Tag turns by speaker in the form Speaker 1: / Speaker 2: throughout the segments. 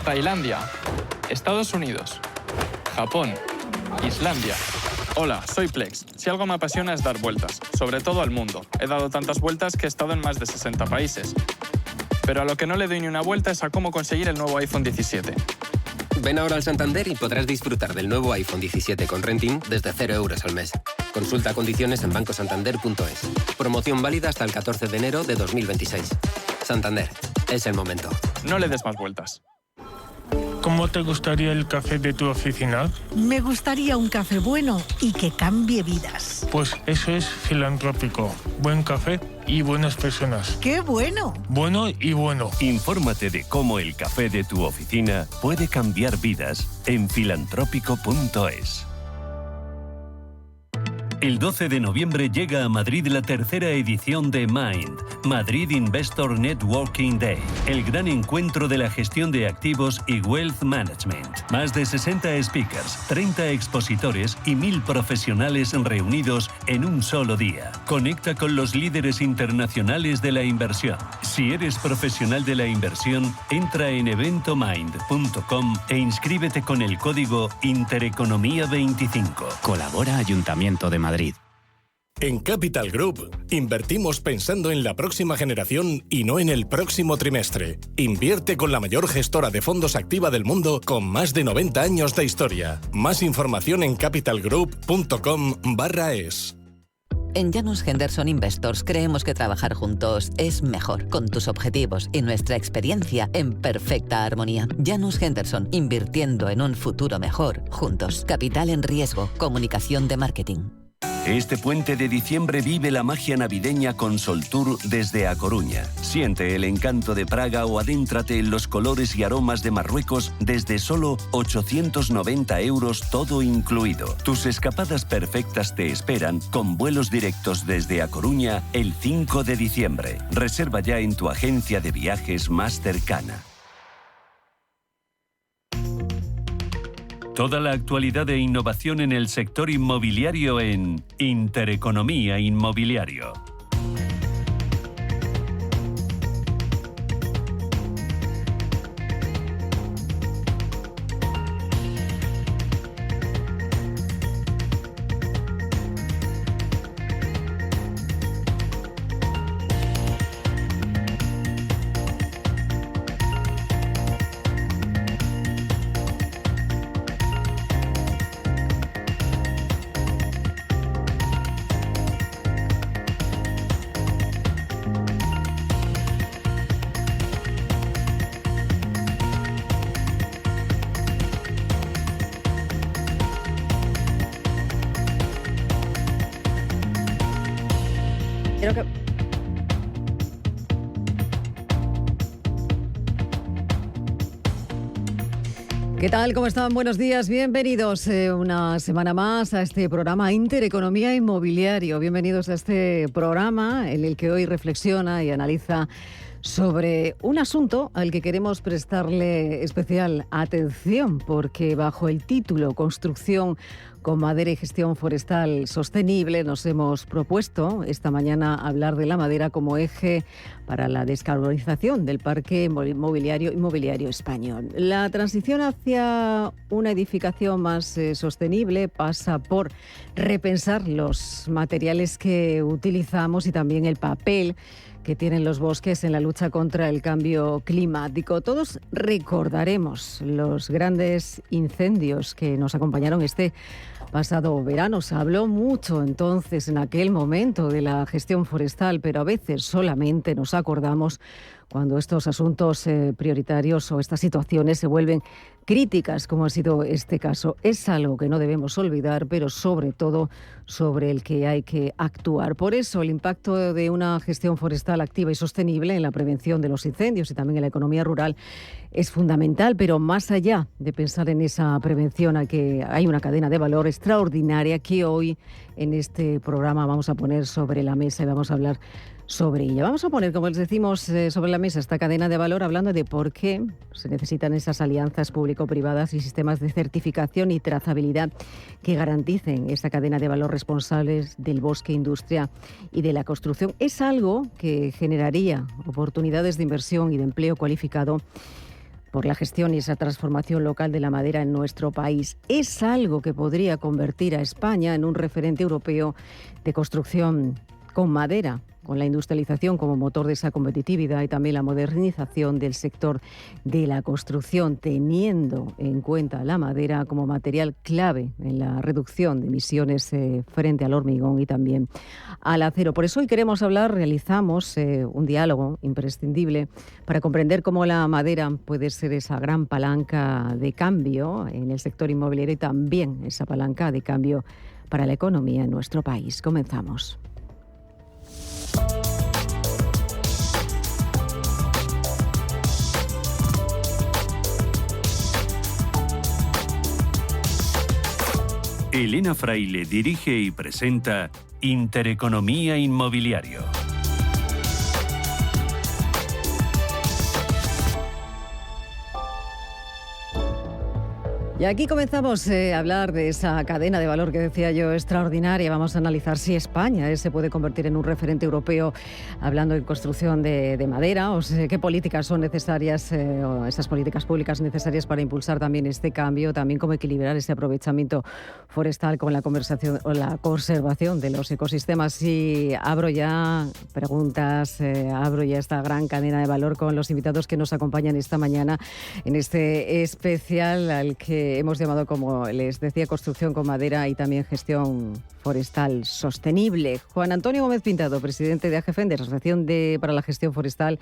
Speaker 1: Tailandia, Estados Unidos, Japón, Islandia. Hola, soy Plex. Si algo me apasiona es dar vueltas, sobre todo al mundo. He dado tantas vueltas que he estado en más de 60 países. Pero a lo que no le doy ni una vuelta es a cómo conseguir el nuevo iPhone 17.
Speaker 2: Ven ahora al Santander y podrás disfrutar del nuevo iPhone 17 con renting desde 0 euros al mes. Consulta condiciones en bancosantander.es. Promoción válida hasta el 14 de enero de 2026. Santander, es el momento.
Speaker 1: No le des más vueltas.
Speaker 3: ¿Cómo te gustaría el café de tu oficina?
Speaker 4: Me gustaría un café bueno y que cambie vidas.
Speaker 3: Pues eso es Filantrópico. Buen café y buenas personas.
Speaker 4: ¡Qué bueno!
Speaker 3: Bueno y bueno.
Speaker 5: Infórmate de cómo el café de tu oficina puede cambiar vidas en filantrópico.es. El 12 de noviembre llega a Madrid la tercera edición de Mind, Madrid Investor Networking Day, el gran encuentro de la gestión de activos y wealth management. Más de 60 speakers, 30 expositores y 1000 profesionales reunidos en un solo día. Conecta con los líderes internacionales de la inversión. Si eres profesional de la inversión, entra en eventomind.com e inscríbete con el código Intereconomía25.
Speaker 6: Colabora Ayuntamiento de Madrid.
Speaker 7: En Capital Group, invertimos pensando en la próxima generación y no en el próximo trimestre. Invierte con la mayor gestora de fondos activa del mundo con más de 90 años de historia. Más información en capitalgroup.com/es.
Speaker 8: En Janus Henderson Investors creemos que trabajar juntos es mejor, con tus objetivos y nuestra experiencia en perfecta armonía. Janus Henderson, invirtiendo en un futuro mejor, juntos. Capital en riesgo, comunicación de marketing.
Speaker 5: Este puente de diciembre vive la magia navideña con Soltour desde A Coruña. Siente el encanto de Praga o adéntrate en los colores y aromas de Marruecos desde solo 890 euros todo incluido. Tus escapadas perfectas te esperan con vuelos directos desde A Coruña el 5 de diciembre. Reserva ya en tu agencia de viajes más cercana. Toda la actualidad e innovación en el sector inmobiliario en Intereconomía Inmobiliario.
Speaker 9: Creo que... ¿Qué tal? ¿Cómo están? Buenos días. Bienvenidos una semana más a este programa Intereconomía Inmobiliario. Bienvenidos a este programa en el que hoy reflexiona y analiza sobre un asunto al que queremos prestarle especial atención porque bajo el título Construcción con madera y gestión forestal sostenible nos hemos propuesto esta mañana hablar de la madera como eje para la descarbonización del parque inmobiliario español. La transición hacia una edificación más sostenible pasa por repensar los materiales que utilizamos y también el papel que tienen los bosques en la lucha contra el cambio climático. Todos recordaremos los grandes incendios que nos acompañaron este pasado verano. Se habló mucho entonces, en aquel momento, de la gestión forestal, pero a veces solamente nos acordamos cuando estos asuntos prioritarios o estas situaciones se vuelven críticas, como ha sido este caso. Es algo que no debemos olvidar, pero sobre todo sobre el que hay que actuar. Por eso el impacto de una gestión forestal activa y sostenible en la prevención de los incendios y también en la economía rural es fundamental, pero más allá de pensar en esa prevención hay una cadena de valor extraordinaria que hoy en este programa vamos a poner sobre la mesa y vamos a hablar sobre ella. Vamos a poner, como les decimos, sobre la mesa esta cadena de valor hablando de por qué se necesitan esas alianzas público-privadas y sistemas de certificación y trazabilidad que garanticen esta cadena de valor responsables del bosque, industria y de la construcción. Es algo que generaría oportunidades de inversión y de empleo cualificado por la gestión y esa transformación local de la madera en nuestro país. Es algo que podría convertir a España en un referente europeo de construcción con madera, con la industrialización como motor de esa competitividad y también la modernización del sector de la construcción, teniendo en cuenta la madera como material clave en la reducción de emisiones frente al hormigón y también al acero. Por eso hoy queremos hablar, realizamos un diálogo imprescindible para comprender cómo la madera puede ser esa gran palanca de cambio en el sector inmobiliario y también esa palanca de cambio para la economía en nuestro país. Comenzamos.
Speaker 5: Elena Fraile dirige y presenta Intereconomía Inmobiliario.
Speaker 9: Y aquí comenzamos a hablar de esa cadena de valor que decía yo extraordinaria. Vamos a analizar si España se puede convertir en un referente europeo hablando de construcción de madera, o sea, qué políticas son necesarias, o esas políticas públicas necesarias para impulsar también este cambio, también cómo equilibrar ese aprovechamiento forestal con la conversación o la conservación de los ecosistemas. Y abro ya preguntas, abro ya esta gran cadena de valor con los invitados que nos acompañan esta mañana en este especial al que hemos llamado, como les decía, construcción con madera y también gestión forestal sostenible. Juan Antonio Gómez Pintado, presidente de AGFENDER, Asociación para la Gestión Forestal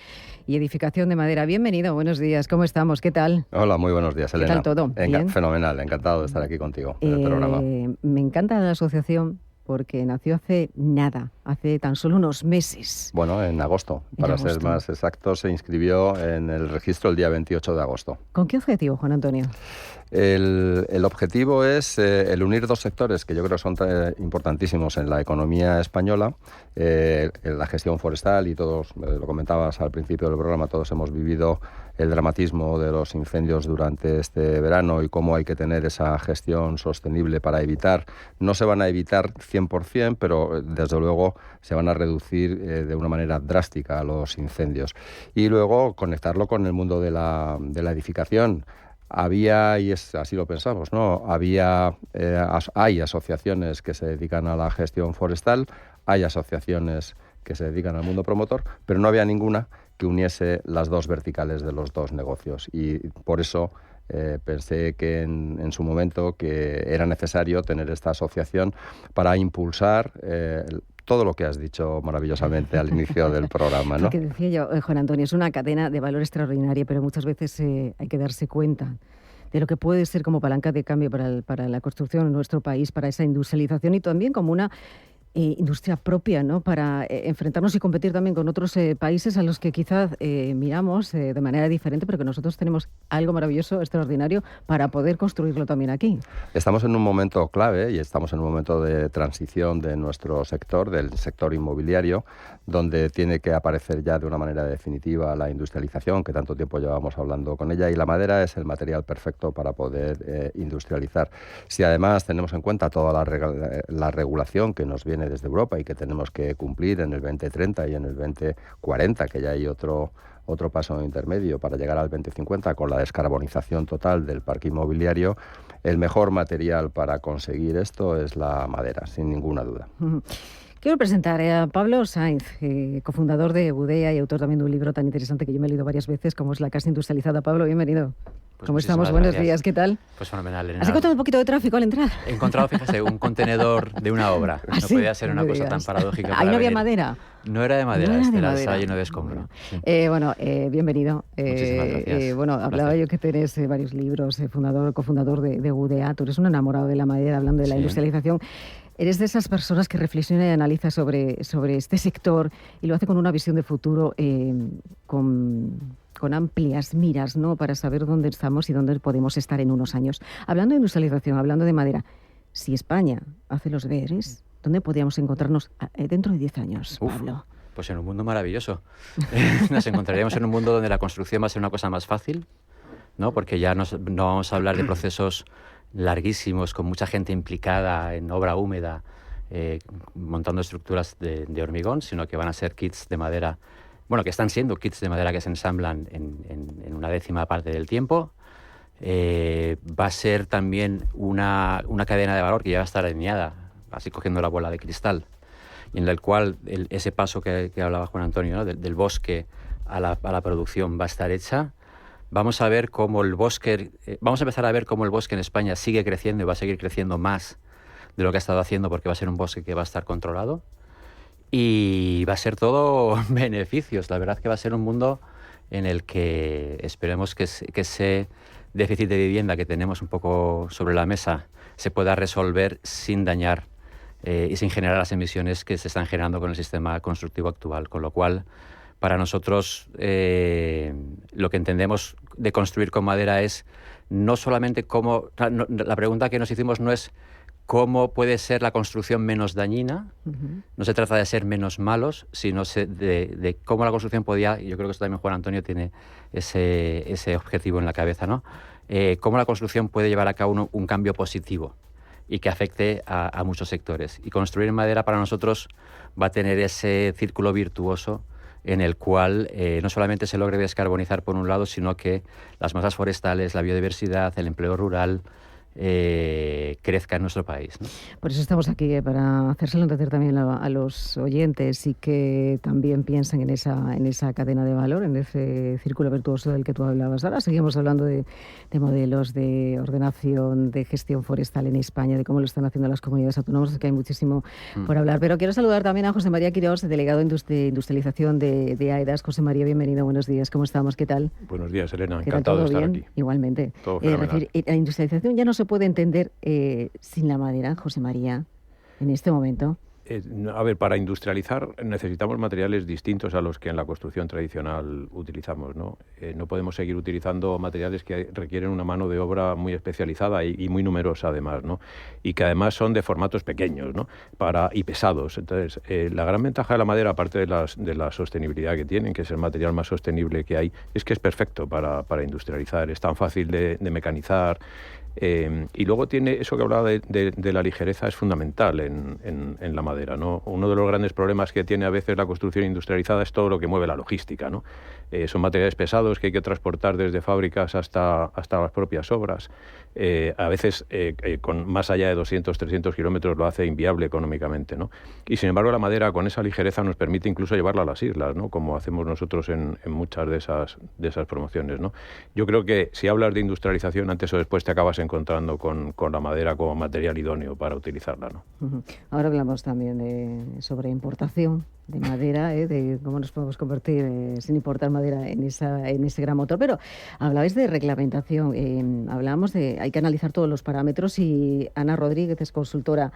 Speaker 9: y Edificación de Madera. Bienvenido, buenos días, ¿cómo estamos? ¿Qué tal?
Speaker 6: Hola, muy buenos días, Elena.
Speaker 9: ¿Qué tal todo?
Speaker 6: Fenomenal, encantado de estar aquí contigo en el programa.
Speaker 9: Me encanta la asociación porque nació hace nada, hace tan solo unos meses.
Speaker 6: Bueno, en agosto, para ser más exacto, se inscribió en el registro el día 28 de agosto.
Speaker 9: ¿Con qué objetivo, Juan Antonio?
Speaker 6: El objetivo es el unir dos sectores que yo creo son importantísimos en la economía española, la gestión forestal, y todos, lo comentabas al principio del programa, todos hemos vivido el dramatismo de los incendios durante este verano y cómo hay que tener esa gestión sostenible para evitar, no se van a evitar 100%, pero desde luego se van a reducir de una manera drástica los incendios. Y luego conectarlo con el mundo de la edificación. Había, y así lo pensamos, ¿no? Hay asociaciones que se dedican a la gestión forestal, hay asociaciones que se dedican al mundo promotor, pero no había ninguna que uniese las dos verticales de los dos negocios. Y por eso pensé que en su momento que era necesario tener esta asociación para impulsar todo lo que has dicho maravillosamente al inicio del programa, ¿no?
Speaker 9: Lo que decía yo, Juan Antonio, es una cadena de valor extraordinaria, pero muchas veces hay que darse cuenta de lo que puede ser como palanca de cambio para la construcción en nuestro país, para esa industrialización y también como una industria propia, ¿no? Para enfrentarnos y competir también con otros países a los que quizás miramos de manera diferente, pero que nosotros tenemos algo maravilloso, extraordinario, para poder construirlo también aquí.
Speaker 6: Estamos en un momento clave y estamos en un momento de transición de nuestro sector, del sector inmobiliario, donde tiene que aparecer ya de una manera definitiva la industrialización, que tanto tiempo llevamos hablando con ella, y la madera es el material perfecto para poder industrializar. Si además tenemos en cuenta toda la regulación que nos viene desde Europa y que tenemos que cumplir en el 2030 y en el 2040, que ya hay otro paso intermedio para llegar al 2050 con la descarbonización total del parque inmobiliario, el mejor material para conseguir esto es la madera, sin ninguna duda.
Speaker 9: Quiero presentar a Pablo Sainz, cofundador de Budea y autor también de un libro tan interesante que yo me he leído varias veces, como es La Casa Industrializada. Pablo, bienvenido.
Speaker 10: Pues
Speaker 9: ¿Cómo estamos? Buenos días, ¿qué tal?
Speaker 10: Pues fenomenal, Elena.
Speaker 9: ¿Has encontrado un poquito de tráfico al entrar?
Speaker 10: He encontrado, fíjese, un contenedor de una obra.
Speaker 9: ¿Ah,
Speaker 10: no
Speaker 9: sí?
Speaker 10: podía ser
Speaker 9: No
Speaker 10: una
Speaker 9: me
Speaker 10: cosa
Speaker 9: digas.
Speaker 10: tan paradójica.
Speaker 9: ¿Ahí no había
Speaker 10: venir.
Speaker 9: madera?
Speaker 10: No era de madera,
Speaker 9: No era de
Speaker 10: estaba
Speaker 9: madera.
Speaker 10: lleno de escombro. Sí.
Speaker 9: Bienvenido.
Speaker 10: Muchísimas gracias.
Speaker 9: Hablaba yo que tenés varios libros, cofundador de Budea. Tú eres un enamorado de la madera, hablando de la industrialización. Eres de esas personas que reflexiona y analiza sobre este sector y lo hace con una visión de futuro, con amplias miras, ¿no? Para saber dónde estamos y dónde podemos estar en unos años. Hablando de industrialización, hablando de madera, si España hace los deberes, ¿dónde podríamos encontrarnos dentro de 10 años, Pablo?
Speaker 10: Pues en un mundo maravilloso. Nos encontraríamos en un mundo donde la construcción va a ser una cosa más fácil, ¿no? Porque ya no vamos a hablar de procesos larguísimos, con mucha gente implicada en obra húmeda, montando estructuras de hormigón, sino que van a ser kits de madera bueno, que están siendo kits de madera que se ensamblan en una décima parte del tiempo. Va a ser también una cadena de valor que ya va a estar alineada, así cogiendo la bola de cristal, y en el cual ese paso que hablaba Juan Antonio, ¿no? del bosque a la producción va a estar hecha. Vamos a ver cómo vamos a empezar a ver cómo el bosque en España sigue creciendo y va a seguir creciendo más de lo que ha estado haciendo, porque va a ser un bosque que va a estar controlado y va a ser todo beneficios. La verdad que va a ser un mundo en el que esperemos que ese déficit de vivienda que tenemos un poco sobre la mesa se pueda resolver sin dañar y sin generar las emisiones que se están generando con el sistema constructivo actual, con lo cual para nosotros lo que entendemos de construir con madera es no solamente cómo... La pregunta que nos hicimos no es cómo puede ser la construcción menos dañina, no se trata de ser menos malos, sino de cómo la construcción podía, y yo creo que eso también Juan Antonio tiene ese objetivo en la cabeza, ¿no? Cómo la construcción puede llevar a cabo un cambio positivo y que afecte a muchos sectores. Y construir en madera para nosotros va a tener ese círculo virtuoso en el cual no solamente se logre descarbonizar por un lado, sino que las masas forestales, la biodiversidad, el empleo rural crezca en nuestro país, ¿no?
Speaker 9: Por eso estamos aquí, para hacérselo entender también a los oyentes y que también piensen en esa cadena de valor, en ese círculo virtuoso del que tú hablabas. Ahora seguimos hablando de modelos de ordenación, de gestión forestal en España, de cómo lo están haciendo las comunidades autónomas, que hay muchísimo por hablar. Pero quiero saludar también a José María Quirós, delegado de industrialización de AEDAS. José María, bienvenido, buenos días. ¿Cómo estamos? ¿Qué tal?
Speaker 11: Buenos días, Elena. Encantado de estar aquí.
Speaker 9: Igualmente.
Speaker 11: Todo fenomenal.
Speaker 9: La industrialización ya no se puede entender sin la madera, José María, en este momento.
Speaker 11: A ver, para industrializar necesitamos materiales distintos a los que en la construcción tradicional utilizamos, ¿no? No podemos seguir utilizando materiales que requieren una mano de obra muy especializada y muy numerosa además, ¿no? Y que además son de formatos pequeños, ¿no? Y pesados. Entonces, la gran ventaja de la madera, aparte de la sostenibilidad que tienen, que es el material más sostenible que hay, es que es perfecto para industrializar. Es tan fácil de mecanizar. Y luego tiene eso que hablaba de la ligereza, es fundamental en la madera, ¿no? Uno de los grandes problemas que tiene a veces la construcción industrializada es todo lo que mueve la logística, ¿no? Son materiales pesados que hay que transportar desde fábricas hasta las propias obras. A veces con más allá de 200, 300 kilómetros lo hace inviable económicamente, ¿no? Y sin embargo la madera con esa ligereza nos permite incluso llevarla a las islas, ¿no? Como hacemos nosotros en muchas de esas promociones, ¿no? Yo creo que si hablas de industrialización, antes o después te acabas encontrando con la madera como material idóneo para utilizarla, ¿no?
Speaker 9: Ahora hablamos también sobre importación de madera, de cómo nos podemos convertir sin importar madera en ese gran motor. Pero hablabais de reglamentación, hablábamos de hay que analizar todos los parámetros, y Ana Rodríguez es consultora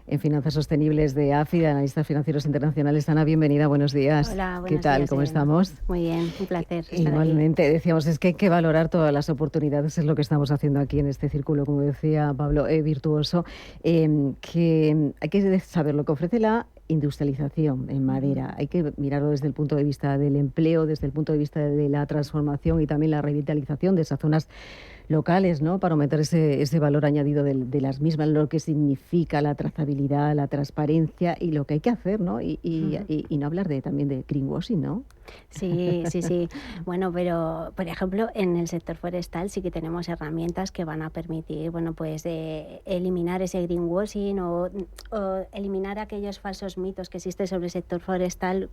Speaker 9: en finanzas sostenibles de AFI, de Analistas Financieros Internacionales. Ana, bienvenida, buenos días.
Speaker 12: Hola, buenos
Speaker 9: ¿Qué tal?
Speaker 12: días,
Speaker 9: ¿Cómo
Speaker 12: Elena?
Speaker 9: estamos?
Speaker 12: Muy bien, un placer estar
Speaker 9: Igualmente,
Speaker 12: aquí.
Speaker 9: decíamos, es que hay que valorar todas las oportunidades, es lo que estamos haciendo aquí en este círculo, como decía Pablo, virtuoso, que hay que saber lo que ofrece la industrialización en madera. Hay que mirarlo desde el punto de vista del empleo, desde el punto de vista de la transformación y también la revitalización de esas zonas locales, ¿no? Para aumentar ese valor añadido de las mismas, lo que significa la trazabilidad, la transparencia y lo que hay que hacer, ¿no? Y no hablar también de greenwashing, ¿no?
Speaker 12: Sí. Bueno, pero por ejemplo, en el sector forestal sí que tenemos herramientas que van a permitir, bueno, pues eliminar ese greenwashing o eliminar aquellos falsos mitos que existen sobre el sector forestal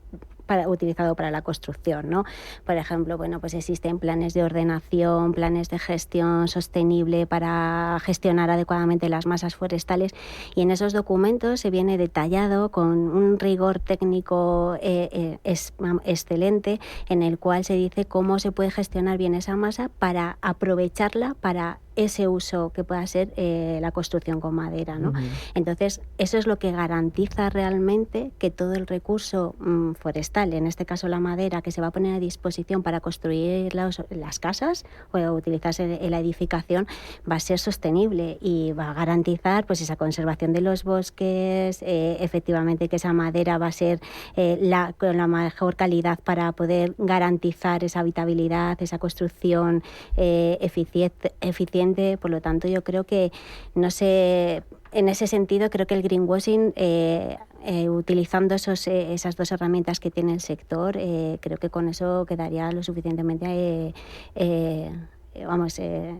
Speaker 12: utilizado para la construcción, ¿no? Por ejemplo, bueno, pues existen planes de ordenación, planes de gestión sostenible para gestionar adecuadamente las masas forestales, y en esos documentos se viene detallado con un rigor técnico excelente, en el cual se dice cómo se puede gestionar bien esa masa para aprovecharla para ese uso que pueda ser la construcción con madera, ¿no? Entonces, eso es lo que garantiza realmente que todo el recurso forestal, en este caso la madera, que se va a poner a disposición para construir las casas o utilizarse en la edificación, va a ser sostenible y va a garantizar pues esa conservación de los bosques, efectivamente que esa madera va a ser con la mejor calidad para poder garantizar esa habitabilidad, esa construcción eficiente suficiente. Por lo tanto, yo creo que, no sé, en ese sentido, creo que el greenwashing, utilizando esas dos herramientas que tiene el sector, creo que con eso quedaría lo suficientemente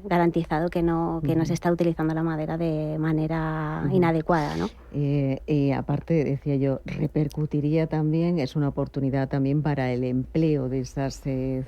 Speaker 12: garantizado que no se está utilizando la madera de manera inadecuada, ¿no?
Speaker 9: Aparte, decía yo, repercutiría también, es una oportunidad también para el empleo de esas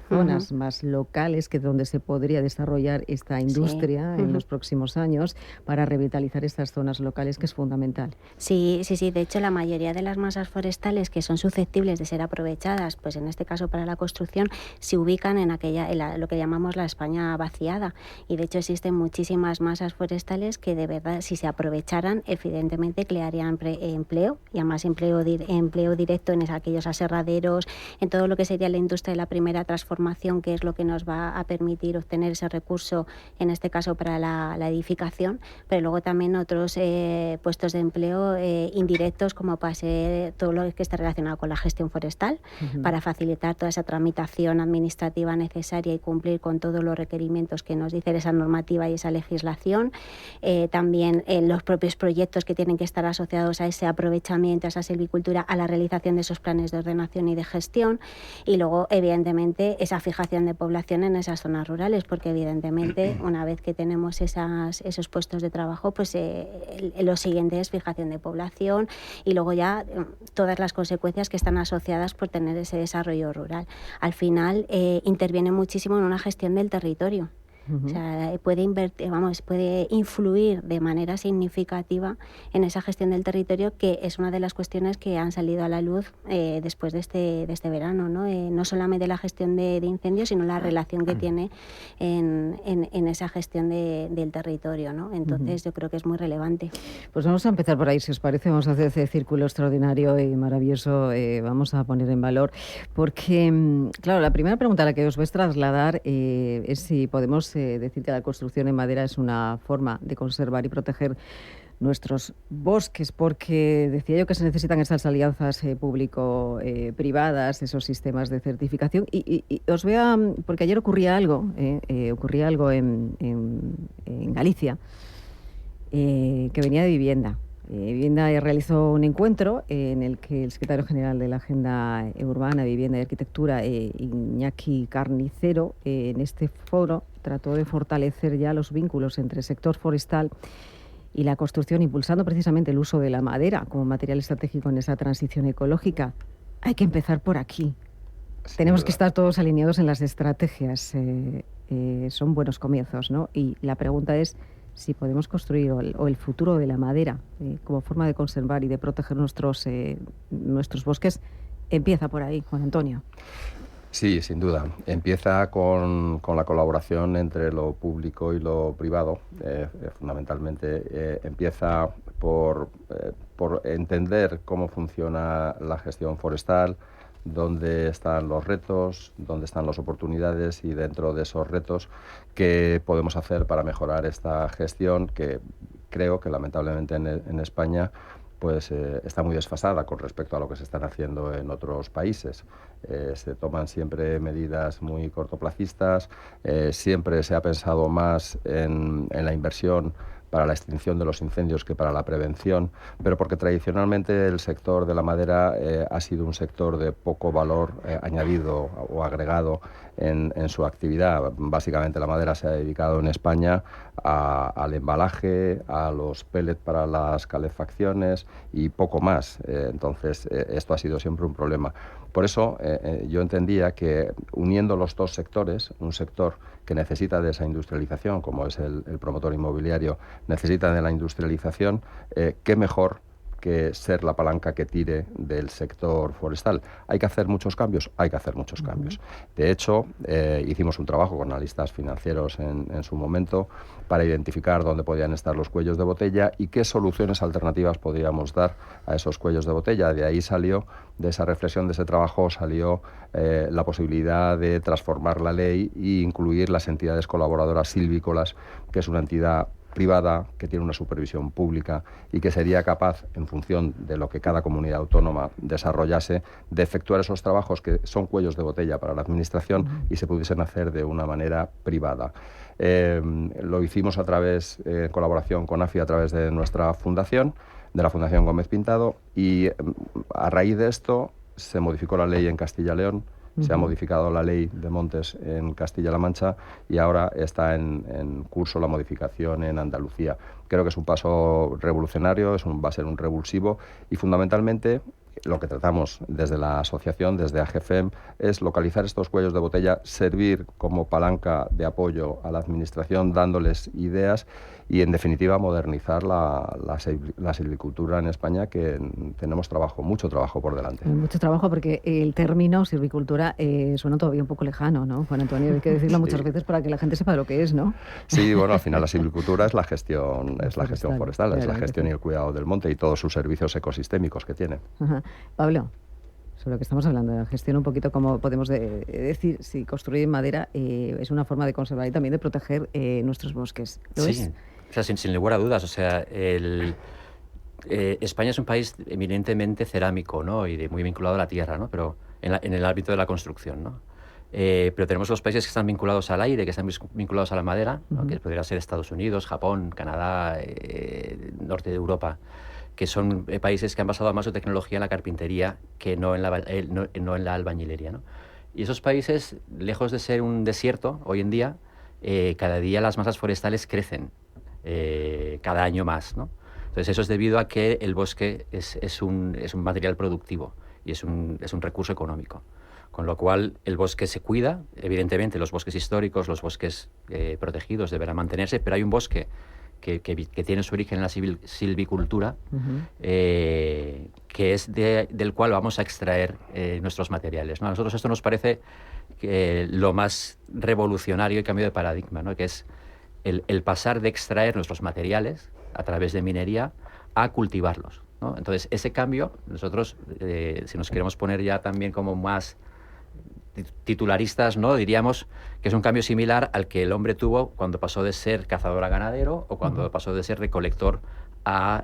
Speaker 9: zonas más locales, que es donde se podría desarrollar esta industria en los próximos años, para revitalizar estas zonas locales, que es fundamental.
Speaker 12: Sí. De hecho, la mayoría de las masas forestales que son susceptibles de ser aprovechadas, pues en este caso para la construcción, se ubican en lo que llamamos la España vaciada. Y de hecho existen muchísimas masas forestales que de verdad, si se aprovecharan, evidentemente crearían empleo, y además empleo directo en aquellos aserraderos, en todo lo que sería la industria de la primera transformación, que es lo que nos va a permitir obtener ese recurso, en este caso para la edificación, pero luego también otros puestos de empleo indirectos, como puede ser todo lo que está relacionado con la gestión forestal, para facilitar toda esa tramitación administrativa necesaria y cumplir con todos los requerimientos que nos dice esa normativa y esa legislación. También los propios proyectos que tienen que estar asociados a ese aprovechamiento, a esa silvicultura, a la realización de esos planes de ordenación y de gestión, y luego evidentemente esa fijación de población en esas zonas rurales, porque evidentemente una vez que tenemos esos puestos de trabajo, pues lo siguiente es fijación de población, y luego ya todas las consecuencias que están asociadas por tener ese desarrollo rural. Al final interviene muchísimo en una gestión del territorio. O sea, puede influir de manera significativa en esa gestión del territorio, que es una de las cuestiones que han salido a la luz después de este verano, ¿no? No solamente la gestión de incendios, sino la relación que tiene en esa gestión del territorio, ¿no? Entonces yo creo que es muy relevante.
Speaker 9: Pues vamos a empezar por ahí, si os parece. Vamos a hacer ese círculo extraordinario y maravilloso, vamos a poner en valor, porque, claro, la primera pregunta a la que os voy a trasladar es si podemos decir que la construcción en madera es una forma de conservar y proteger nuestros bosques, porque decía yo que se necesitan esas alianzas público-privadas, esos sistemas de certificación, y os voy a... porque ayer ocurría algo en Galicia, que venía de Vivienda. Vivienda realizó un encuentro en el que el secretario general de la Agenda Urbana, Vivienda y Arquitectura, Iñaki Carnicero, en este foro trató de fortalecer ya los vínculos entre el sector forestal y la construcción, impulsando precisamente el uso de la madera como material estratégico en esa transición ecológica. Hay que empezar por aquí. Tenemos que estar todos alineados en las estrategias. Son buenos comienzos, ¿no? Y la pregunta es si podemos construir o el futuro de la madera como forma de conservar y de proteger nuestros bosques. Empieza por ahí, Juan Antonio.
Speaker 6: Sí, sin duda. Empieza con la colaboración entre lo público y lo privado. Fundamentalmente empieza por entender cómo funciona la gestión forestal, dónde están los retos, dónde están las oportunidades, y dentro de esos retos qué podemos hacer para mejorar esta gestión, que creo que lamentablemente en España pues está muy desfasada con respecto a lo que se están haciendo en otros países. Se toman siempre medidas muy cortoplacistas, siempre se ha pensado más en la inversión para la extinción de los incendios que para la prevención, pero porque tradicionalmente el sector de la madera ha sido un sector de poco valor añadido o agregado en su actividad. Básicamente la madera se ha dedicado en España al embalaje, a los pellets para las calefacciones y poco más. Entonces esto ha sido siempre un problema. Por eso yo entendía que uniendo los dos sectores, un sector que necesita de esa industrialización, como es el promotor inmobiliario, necesita de la industrialización, qué mejor que ser la palanca que tire del sector forestal. ¿Hay que hacer muchos cambios? Hay que hacer muchos cambios. De hecho, hicimos un trabajo con analistas financieros en su momento para identificar dónde podían estar los cuellos de botella y qué soluciones alternativas podríamos dar a esos cuellos de botella. De ahí salió, de esa reflexión, de ese trabajo, salió la posibilidad de transformar la ley e incluir las entidades colaboradoras silvícolas, que es una entidad privada, que tiene una supervisión pública y que sería capaz, en función de lo que cada comunidad autónoma desarrollase, de efectuar esos trabajos que son cuellos de botella para la administración y se pudiesen hacer de una manera privada. Lo hicimos a través, en colaboración con AFI, a través de nuestra fundación, de la Fundación Gómez Pintado, y a raíz de esto se modificó la ley en Castilla y León, se ha modificado la ley de montes en Castilla-La Mancha y ahora está en curso la modificación en Andalucía. Creo que es un paso revolucionario, va a ser un revulsivo y fundamentalmente lo que tratamos desde la asociación, desde AGFEM, es localizar estos cuellos de botella, servir como palanca de apoyo a la administración, dándoles ideas y, en definitiva, modernizar la silvicultura en España, que tenemos mucho trabajo por delante.
Speaker 9: Mucho trabajo, porque el término silvicultura suena todavía un poco lejano, ¿no, Juan Antonio? Hay que decirlo muchas veces para que la gente sepa de lo que es, ¿no?
Speaker 6: Sí, bueno, al final la silvicultura es la gestión forestal, es la gestión y el cuidado del monte y todos sus servicios ecosistémicos que tiene.
Speaker 9: Ajá. Pablo, sobre lo que estamos hablando de la gestión, un poquito cómo podemos decir si construir en madera es una forma de conservar y también de proteger nuestros bosques. ¿Lo es?
Speaker 10: O sea, sin lugar a dudas. O sea, España es un país eminentemente cerámico, ¿no? Y muy vinculado a la tierra, ¿no? Pero en el ámbito de la construcción, ¿no? Pero tenemos los países que están vinculados al aire, que están vinculados a la madera, ¿no? Que podría ser Estados Unidos, Japón, Canadá, norte de Europa, que son países que han basado más su tecnología en la carpintería que no en la albañilería, ¿no? Y esos países, lejos de ser un desierto hoy en día, cada día las masas forestales crecen, cada año más, ¿no? Entonces eso es debido a que el bosque es un material productivo y es un recurso económico. Con lo cual el bosque se cuida, evidentemente los bosques históricos, los bosques protegidos deberán mantenerse, pero hay un bosque que tiene su origen en la silvicultura, que es del cual vamos a extraer nuestros materiales, ¿no? A nosotros esto nos parece lo más revolucionario y cambio de paradigma, ¿no? Que es el pasar de extraer nuestros materiales a través de minería a cultivarlos, ¿no? Entonces ese cambio, nosotros, si nos queremos poner ya también como más titularistas, ¿no? Diríamos que es un cambio similar al que el hombre tuvo cuando pasó de ser cazador a ganadero o cuando pasó de ser recolector a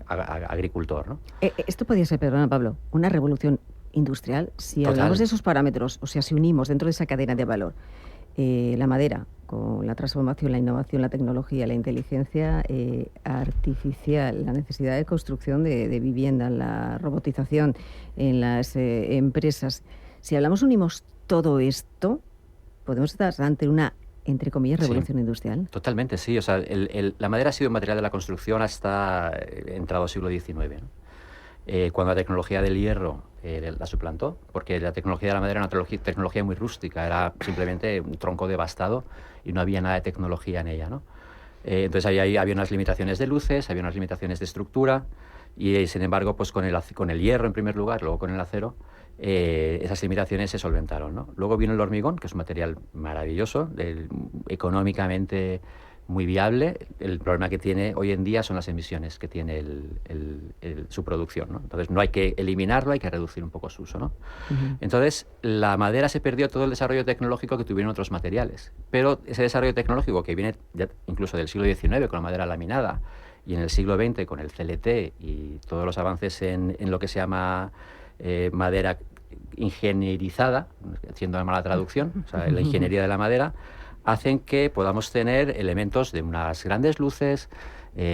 Speaker 10: agricultor, ¿no?
Speaker 9: Esto podría ser, perdona Pablo, una revolución industrial. Si hablamos de esos parámetros, o sea, si unimos dentro de esa cadena de valor la madera con la transformación, la innovación, la tecnología, la inteligencia artificial, la necesidad de construcción de vivienda, la robotización en las empresas. Si unimos todo esto, podemos estar ante una, entre comillas, revolución industrial.
Speaker 10: Totalmente, sí. O sea, la madera ha sido un material de la construcción hasta entrado siglo XIX, ¿no? Cuando la tecnología del hierro la suplantó, porque la tecnología de la madera era una tecnología muy rústica, era simplemente un tronco devastado y no había nada de tecnología en ella, ¿no? Entonces había unas limitaciones de luces, había unas limitaciones de estructura y, sin embargo, pues con el hierro en primer lugar, luego con el acero, esas limitaciones se solventaron, ¿no? Luego vino el hormigón, que es un material maravilloso, económicamente muy viable. El problema que tiene hoy en día son las emisiones que tiene su producción, ¿no? Entonces no hay que eliminarlo, hay que reducir un poco su uso, ¿no? Entonces la madera se perdió todo el desarrollo tecnológico que tuvieron otros materiales, pero ese desarrollo tecnológico que viene ya incluso del siglo XIX con la madera laminada y en el siglo XX con el CLT y todos los avances en lo que se llama madera ingenierizada, haciendo una mala traducción, o sea, la ingeniería de la madera, hacen que podamos tener elementos de unas grandes luces,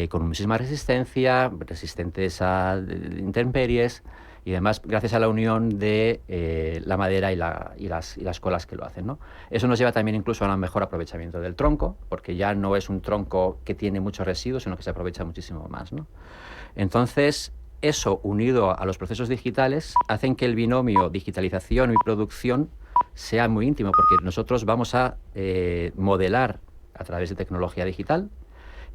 Speaker 10: con muchísima resistencia, resistentes a intemperies y además gracias a la unión de la madera y las colas que lo hacen, ¿no? Eso nos lleva también incluso a un mejor aprovechamiento del tronco, porque ya no es un tronco que tiene muchos residuos, sino que se aprovecha muchísimo más, ¿no? Entonces, eso unido a los procesos digitales hacen que el binomio digitalización y producción sea muy íntimo, porque nosotros vamos a modelar a través de tecnología digital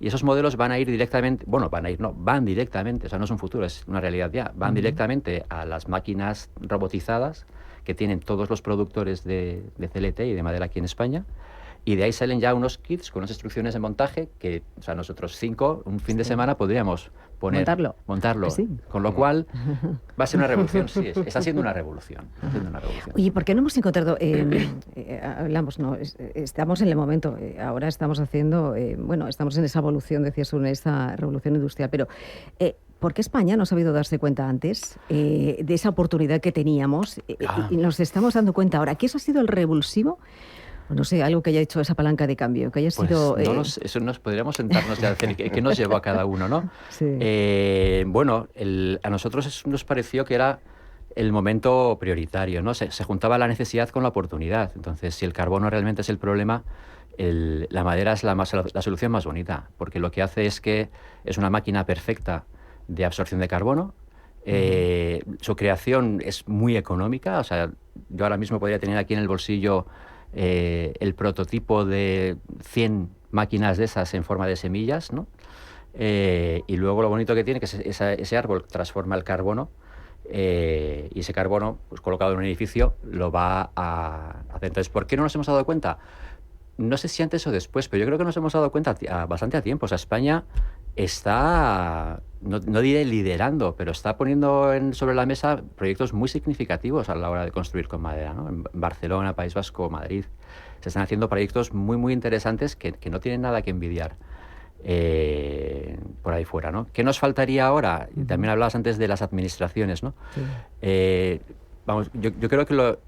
Speaker 10: y esos modelos van a ir directamente, van directamente, o sea, no es un futuro, es una realidad ya, van directamente a las máquinas robotizadas que tienen todos los productores de CLT y de madera aquí en España Y de ahí salen ya unos kits con unas instrucciones de montaje que, o sea, nosotros 5, un fin de semana podríamos montarlo.
Speaker 9: Sí.
Speaker 10: Con lo cual va a ser una revolución, sí, está siendo una revolución.
Speaker 9: Oye, ¿por qué no hemos encontrado, hablamos, no, estamos en el momento, ahora estamos haciendo, estamos en esa evolución, decías, en esa revolución industrial, pero ¿por qué España no ha sabido darse cuenta antes de esa oportunidad que teníamos y nos estamos dando cuenta ahora? ¿Qué eso ha sido el revulsivo? No sé, algo que haya hecho esa palanca de cambio, que haya sido...
Speaker 10: Eso nos podríamos sentarnos y decir qué nos llevó a cada uno, ¿no?
Speaker 9: Sí.
Speaker 10: A nosotros nos pareció que era el momento prioritario, ¿no? Se juntaba la necesidad con la oportunidad. Entonces, si el carbono realmente es el problema, la madera es la solución más bonita, porque lo que hace es que es una máquina perfecta de absorción de carbono. Su creación es muy económica. O sea, yo ahora mismo podría tener aquí en el bolsillo el prototipo de 100 máquinas de esas en forma de semillas, ¿no? Y luego lo bonito que tiene que ese árbol transforma el carbono y ese carbono, pues colocado en un edificio, lo va a hacer. Entonces, ¿por qué no nos hemos dado cuenta? No sé si antes o después, pero yo creo que nos hemos dado cuenta bastante a tiempo. O sea, España está, no diré liderando, pero está poniendo sobre la mesa proyectos muy significativos a la hora de construir con madera, ¿no? En Barcelona, País Vasco, Madrid. Se están haciendo proyectos muy, muy interesantes que no tienen nada que envidiar por ahí fuera, ¿no? ¿Qué nos faltaría ahora? Y también hablabas antes de las administraciones, ¿no? Sí. Yo creo que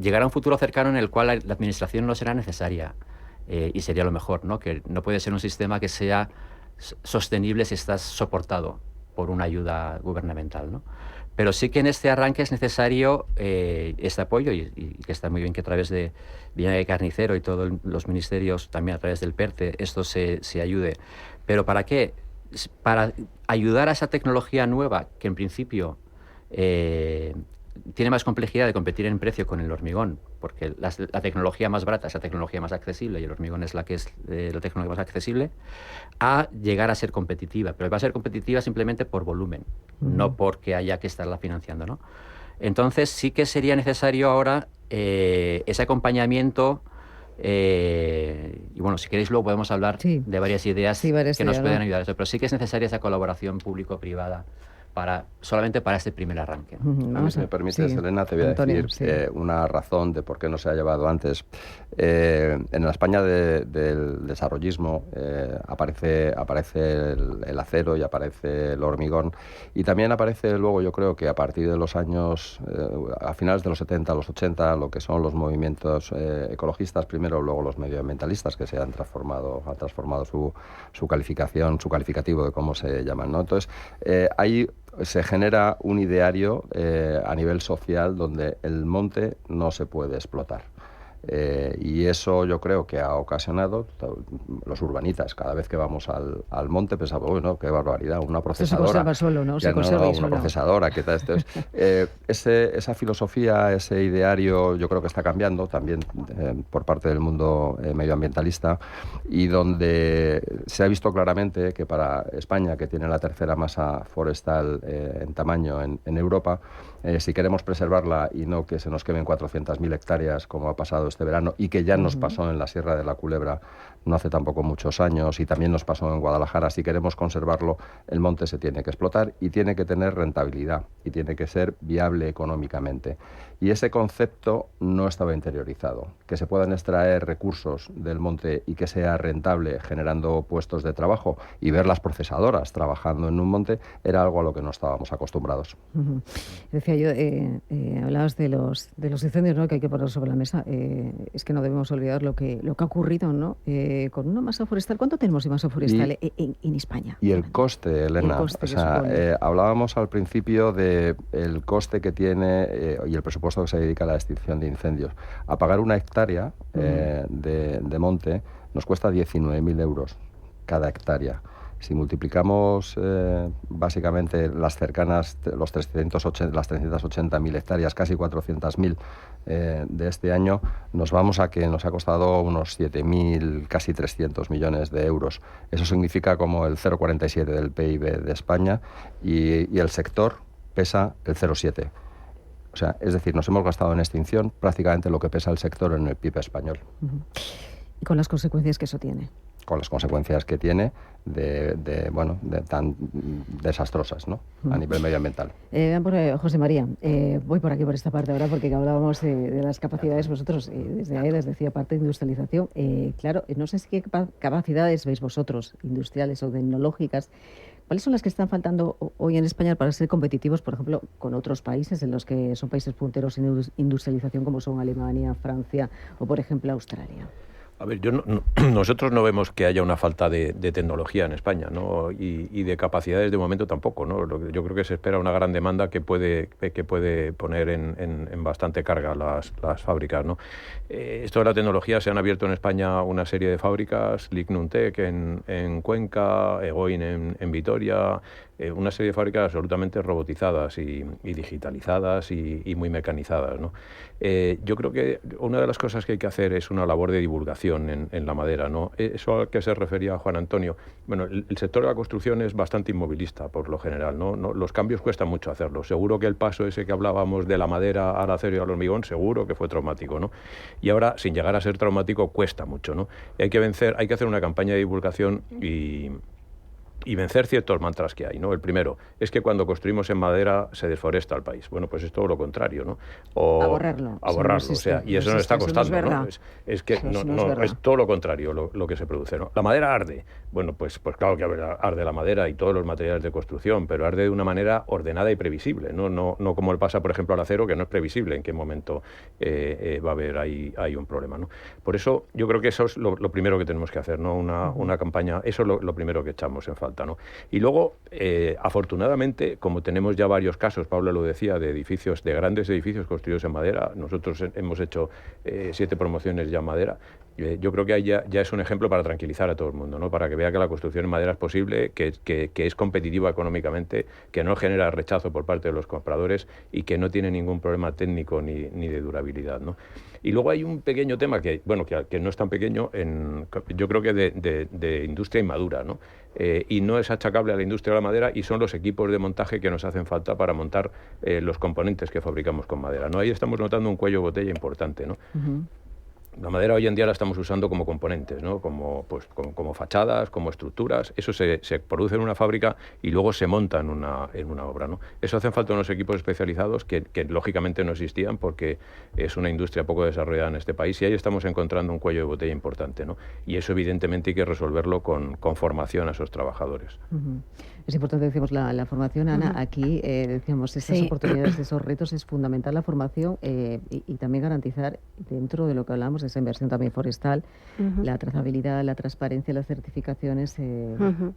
Speaker 10: llegará un futuro cercano en el cual la administración no será necesaria y sería lo mejor, ¿no? Que no puede ser un sistema que sea sostenible si estás soportado por una ayuda gubernamental, ¿no? Pero sí que en este arranque es necesario este apoyo y que está muy bien que a través de Viña de Carnicero y todos los ministerios, también a través del PERTE, esto se ayude. ¿Pero para qué? Para ayudar a esa tecnología nueva que en principio tiene más complejidad de competir en precio con el hormigón, porque la tecnología más barata es la tecnología más accesible y el hormigón es la que es la tecnología más accesible, a llegar a ser competitiva. Pero va a ser competitiva simplemente por volumen, no porque haya que estarla financiando, ¿no? Entonces sí que sería necesario ahora ese acompañamiento y bueno, si queréis luego podemos hablar de varias ideas que nos pueden ayudar a eso, pero sí que es necesaria esa colaboración público-privada solamente para este primer arranque, ¿no?
Speaker 6: A mí, si me permites, Elena, te voy a decir una razón de por qué no se ha llevado antes. En la España del desarrollismo aparece el acero y aparece el hormigón, y también aparece luego, yo creo que a partir de los años, a finales de los 70, los 80, lo que son los movimientos ecologistas primero, luego los medioambientalistas, que han transformado su calificación, su calificativo de cómo se llaman, ¿no? Entonces, hay se genera un ideario a nivel social donde el monte no se puede explotar. Y eso yo creo que ha ocasionado, los urbanitas, cada vez que vamos al monte pensamos, bueno, qué barbaridad, una procesadora.
Speaker 9: Se conserva solo, ¿no? Se conserva
Speaker 6: una procesadora, ¿qué tal? Esa filosofía, ese ideario, yo creo que está cambiando también por parte del mundo medioambientalista, y donde se ha visto claramente que para España, que tiene la tercera masa forestal en tamaño en Europa, si queremos preservarla y no que se nos quemen 400.000 hectáreas como ha pasado este verano y que ya nos pasó en la Sierra de la Culebra no hace tampoco muchos años, y también nos pasó en Guadalajara, si queremos conservarlo, el monte se tiene que explotar y tiene que tener rentabilidad y tiene que ser viable económicamente. Y ese concepto no estaba interiorizado. Que se puedan extraer recursos del monte y que sea rentable generando puestos de trabajo y ver las procesadoras trabajando en un monte era algo a lo que no estábamos acostumbrados.
Speaker 9: Decía yo, hablabas de los incendios, ¿no?, que hay que poner sobre la mesa. Es que no debemos olvidar lo que ha ocurrido, ¿no? Con una masa forestal. ¿Cuánto tenemos de masa forestal en España?
Speaker 6: Y el coste, Elena. Hablábamos al principio del coste que tiene y el presupuesto que se dedica a la extinción de incendios. A pagar una hectárea de monte nos cuesta 19.000 euros cada hectárea. Si multiplicamos básicamente las cercanas, las 380.000 hectáreas, casi 400.000 de este año, nos vamos a que nos ha costado unos 7.000, casi 300 millones de euros. Eso significa como el 0,47 del PIB de España, y el sector pesa el 0,7. O sea, es decir, nos hemos gastado en extinción prácticamente lo que pesa el sector en el PIB español.
Speaker 9: Y con las consecuencias que eso tiene.
Speaker 6: Con las consecuencias que tiene tan desastrosas, ¿no? A nivel medioambiental.
Speaker 9: José María, voy por aquí, por esta parte ahora, porque hablábamos de las capacidades vosotros, desde AEDAS decía parte de industrialización. Claro, no sé si qué capacidades veis vosotros, industriales o tecnológicas. ¿Cuáles son las que están faltando hoy en España para ser competitivos, por ejemplo, con otros países en los que son países punteros en industrialización, como son Alemania, Francia o, por ejemplo, Australia?
Speaker 11: A ver, nosotros no vemos que haya una falta de tecnología en España, ¿no? Y de capacidades de momento tampoco, ¿no? Yo creo que se espera una gran demanda que puede poner en bastante carga las fábricas, ¿no? Esto de la tecnología, se han abierto en España una serie de fábricas, Lignuntec en Cuenca, Egoin en Vitoria, una serie de fábricas absolutamente robotizadas y digitalizadas y muy mecanizadas, ¿no? Yo creo que una de las cosas que hay que hacer es una labor de divulgación en la madera, ¿no? Eso al que se refería Juan Antonio. Bueno, el sector de la construcción es bastante inmovilista por lo general, ¿no? Los cambios cuestan mucho hacerlos. Seguro que el paso ese que hablábamos de la madera al acero y al hormigón, seguro que fue traumático, ¿no? Y ahora, sin llegar a ser traumático, cuesta mucho, ¿no? Y hay que hacer una campaña de divulgación y vencer ciertos mantras que hay, ¿no? El primero es que cuando construimos en madera se desforesta el país. Bueno, pues es todo lo contrario, ¿no?
Speaker 9: A borrarlo.
Speaker 11: O sea, y eso nos está costando, ¿no? Es que es todo lo contrario lo que se produce, ¿no? La madera arde. Bueno, pues claro que arde la madera y todos los materiales de construcción, pero arde de una manera ordenada y previsible, no como le pasa, por ejemplo, al acero, que no es previsible en qué momento va a haber ahí un problema, ¿no? Por eso yo creo que eso es lo primero que tenemos que hacer, ¿no? Una campaña, eso es lo primero que echamos en falta, ¿no? Y luego, afortunadamente, como tenemos ya varios casos, Paula lo decía, de grandes edificios construidos en madera, nosotros hemos hecho 7 promociones ya en madera. Yo creo que ahí ya es un ejemplo para tranquilizar a todo el mundo, ¿no? Para que vea que la construcción en madera es posible, que es competitiva económicamente, que no genera rechazo por parte de los compradores y que no tiene ningún problema técnico ni de durabilidad, ¿no? Y luego hay un pequeño tema que no es tan pequeño, yo creo que de industria inmadura, ¿no? Y no es achacable a la industria de la madera, y son los equipos de montaje que nos hacen falta para montar los componentes que fabricamos con madera, ¿no? Ahí estamos notando un cuello de botella importante, ¿no? Uh-huh. La madera hoy en día la estamos usando como componentes, ¿no? Como fachadas, como estructuras. Eso se produce en una fábrica y luego se monta en una obra, ¿no? Eso hacen falta unos equipos especializados que lógicamente no existían porque es una industria poco desarrollada en este país, y ahí estamos encontrando un cuello de botella importante, ¿no? Y eso evidentemente hay que resolverlo con formación a esos trabajadores.
Speaker 9: Uh-huh. Es importante, decimos, la formación, Ana. Uh-huh. Aquí, decíamos, estas oportunidades, esos retos, es fundamental la formación y también garantizar, dentro de lo que hablamos, de esa inversión también forestal, uh-huh, la trazabilidad, la transparencia, las certificaciones. Uh-huh.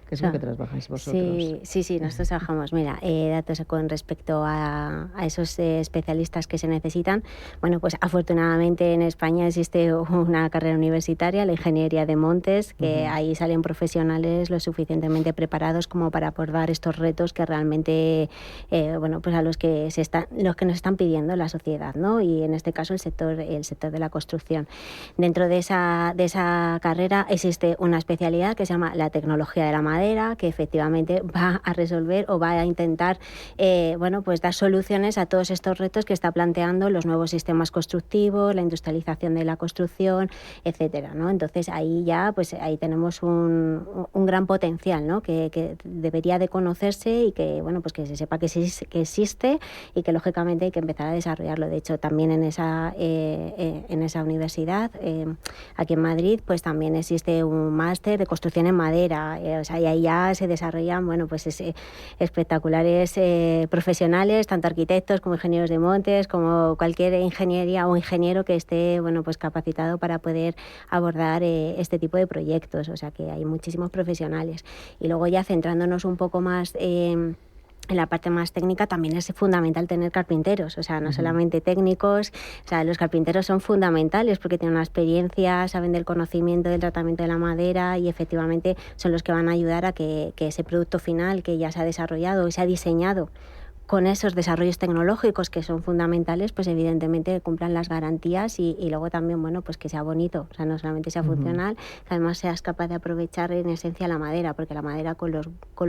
Speaker 9: ¿Qué es lo que trabajáis vosotros?
Speaker 12: Sí, nosotros trabajamos, datos con respecto a esos especialistas que se necesitan. Bueno, pues afortunadamente en España existe una carrera universitaria, la Ingeniería de Montes, que uh-huh, ahí salen profesionales lo suficientemente preparados como para abordar estos retos que realmente, pues a los que nos están pidiendo la sociedad, ¿no? Y en este caso el sector de la construcción. Dentro de esa carrera existe una especialidad que se llama la tecnología de la madera, que efectivamente va a resolver o va a intentar pues dar soluciones a todos estos retos que está planteando los nuevos sistemas constructivos, la industrialización de la construcción, etcétera, ¿no? Entonces ahí tenemos un gran potencial, ¿no? que debería de conocerse y que pues que se sepa que existe y que lógicamente hay que empezar a desarrollarlo. De hecho, también en esa universidad aquí en Madrid pues también existe un máster de construcción en madera, y ahí ya se desarrollan espectaculares profesionales, tanto arquitectos como ingenieros de montes, como cualquier ingeniería o ingeniero que esté pues capacitado para poder abordar este tipo de proyectos. O sea que hay muchísimos profesionales. Y luego ya centrándonos un poco más en la parte más técnica, también es fundamental tener carpinteros, o sea, no solamente técnicos. O sea, los carpinteros son fundamentales porque tienen una experiencia, saben del conocimiento del tratamiento de la madera y efectivamente son los que van a ayudar a que ese producto final que ya se ha desarrollado y se ha diseñado con esos desarrollos tecnológicos que son fundamentales, pues evidentemente cumplan las garantías y luego también, pues que sea bonito, o sea, no solamente sea funcional, que además seas capaz de aprovechar en esencia la madera, porque la madera con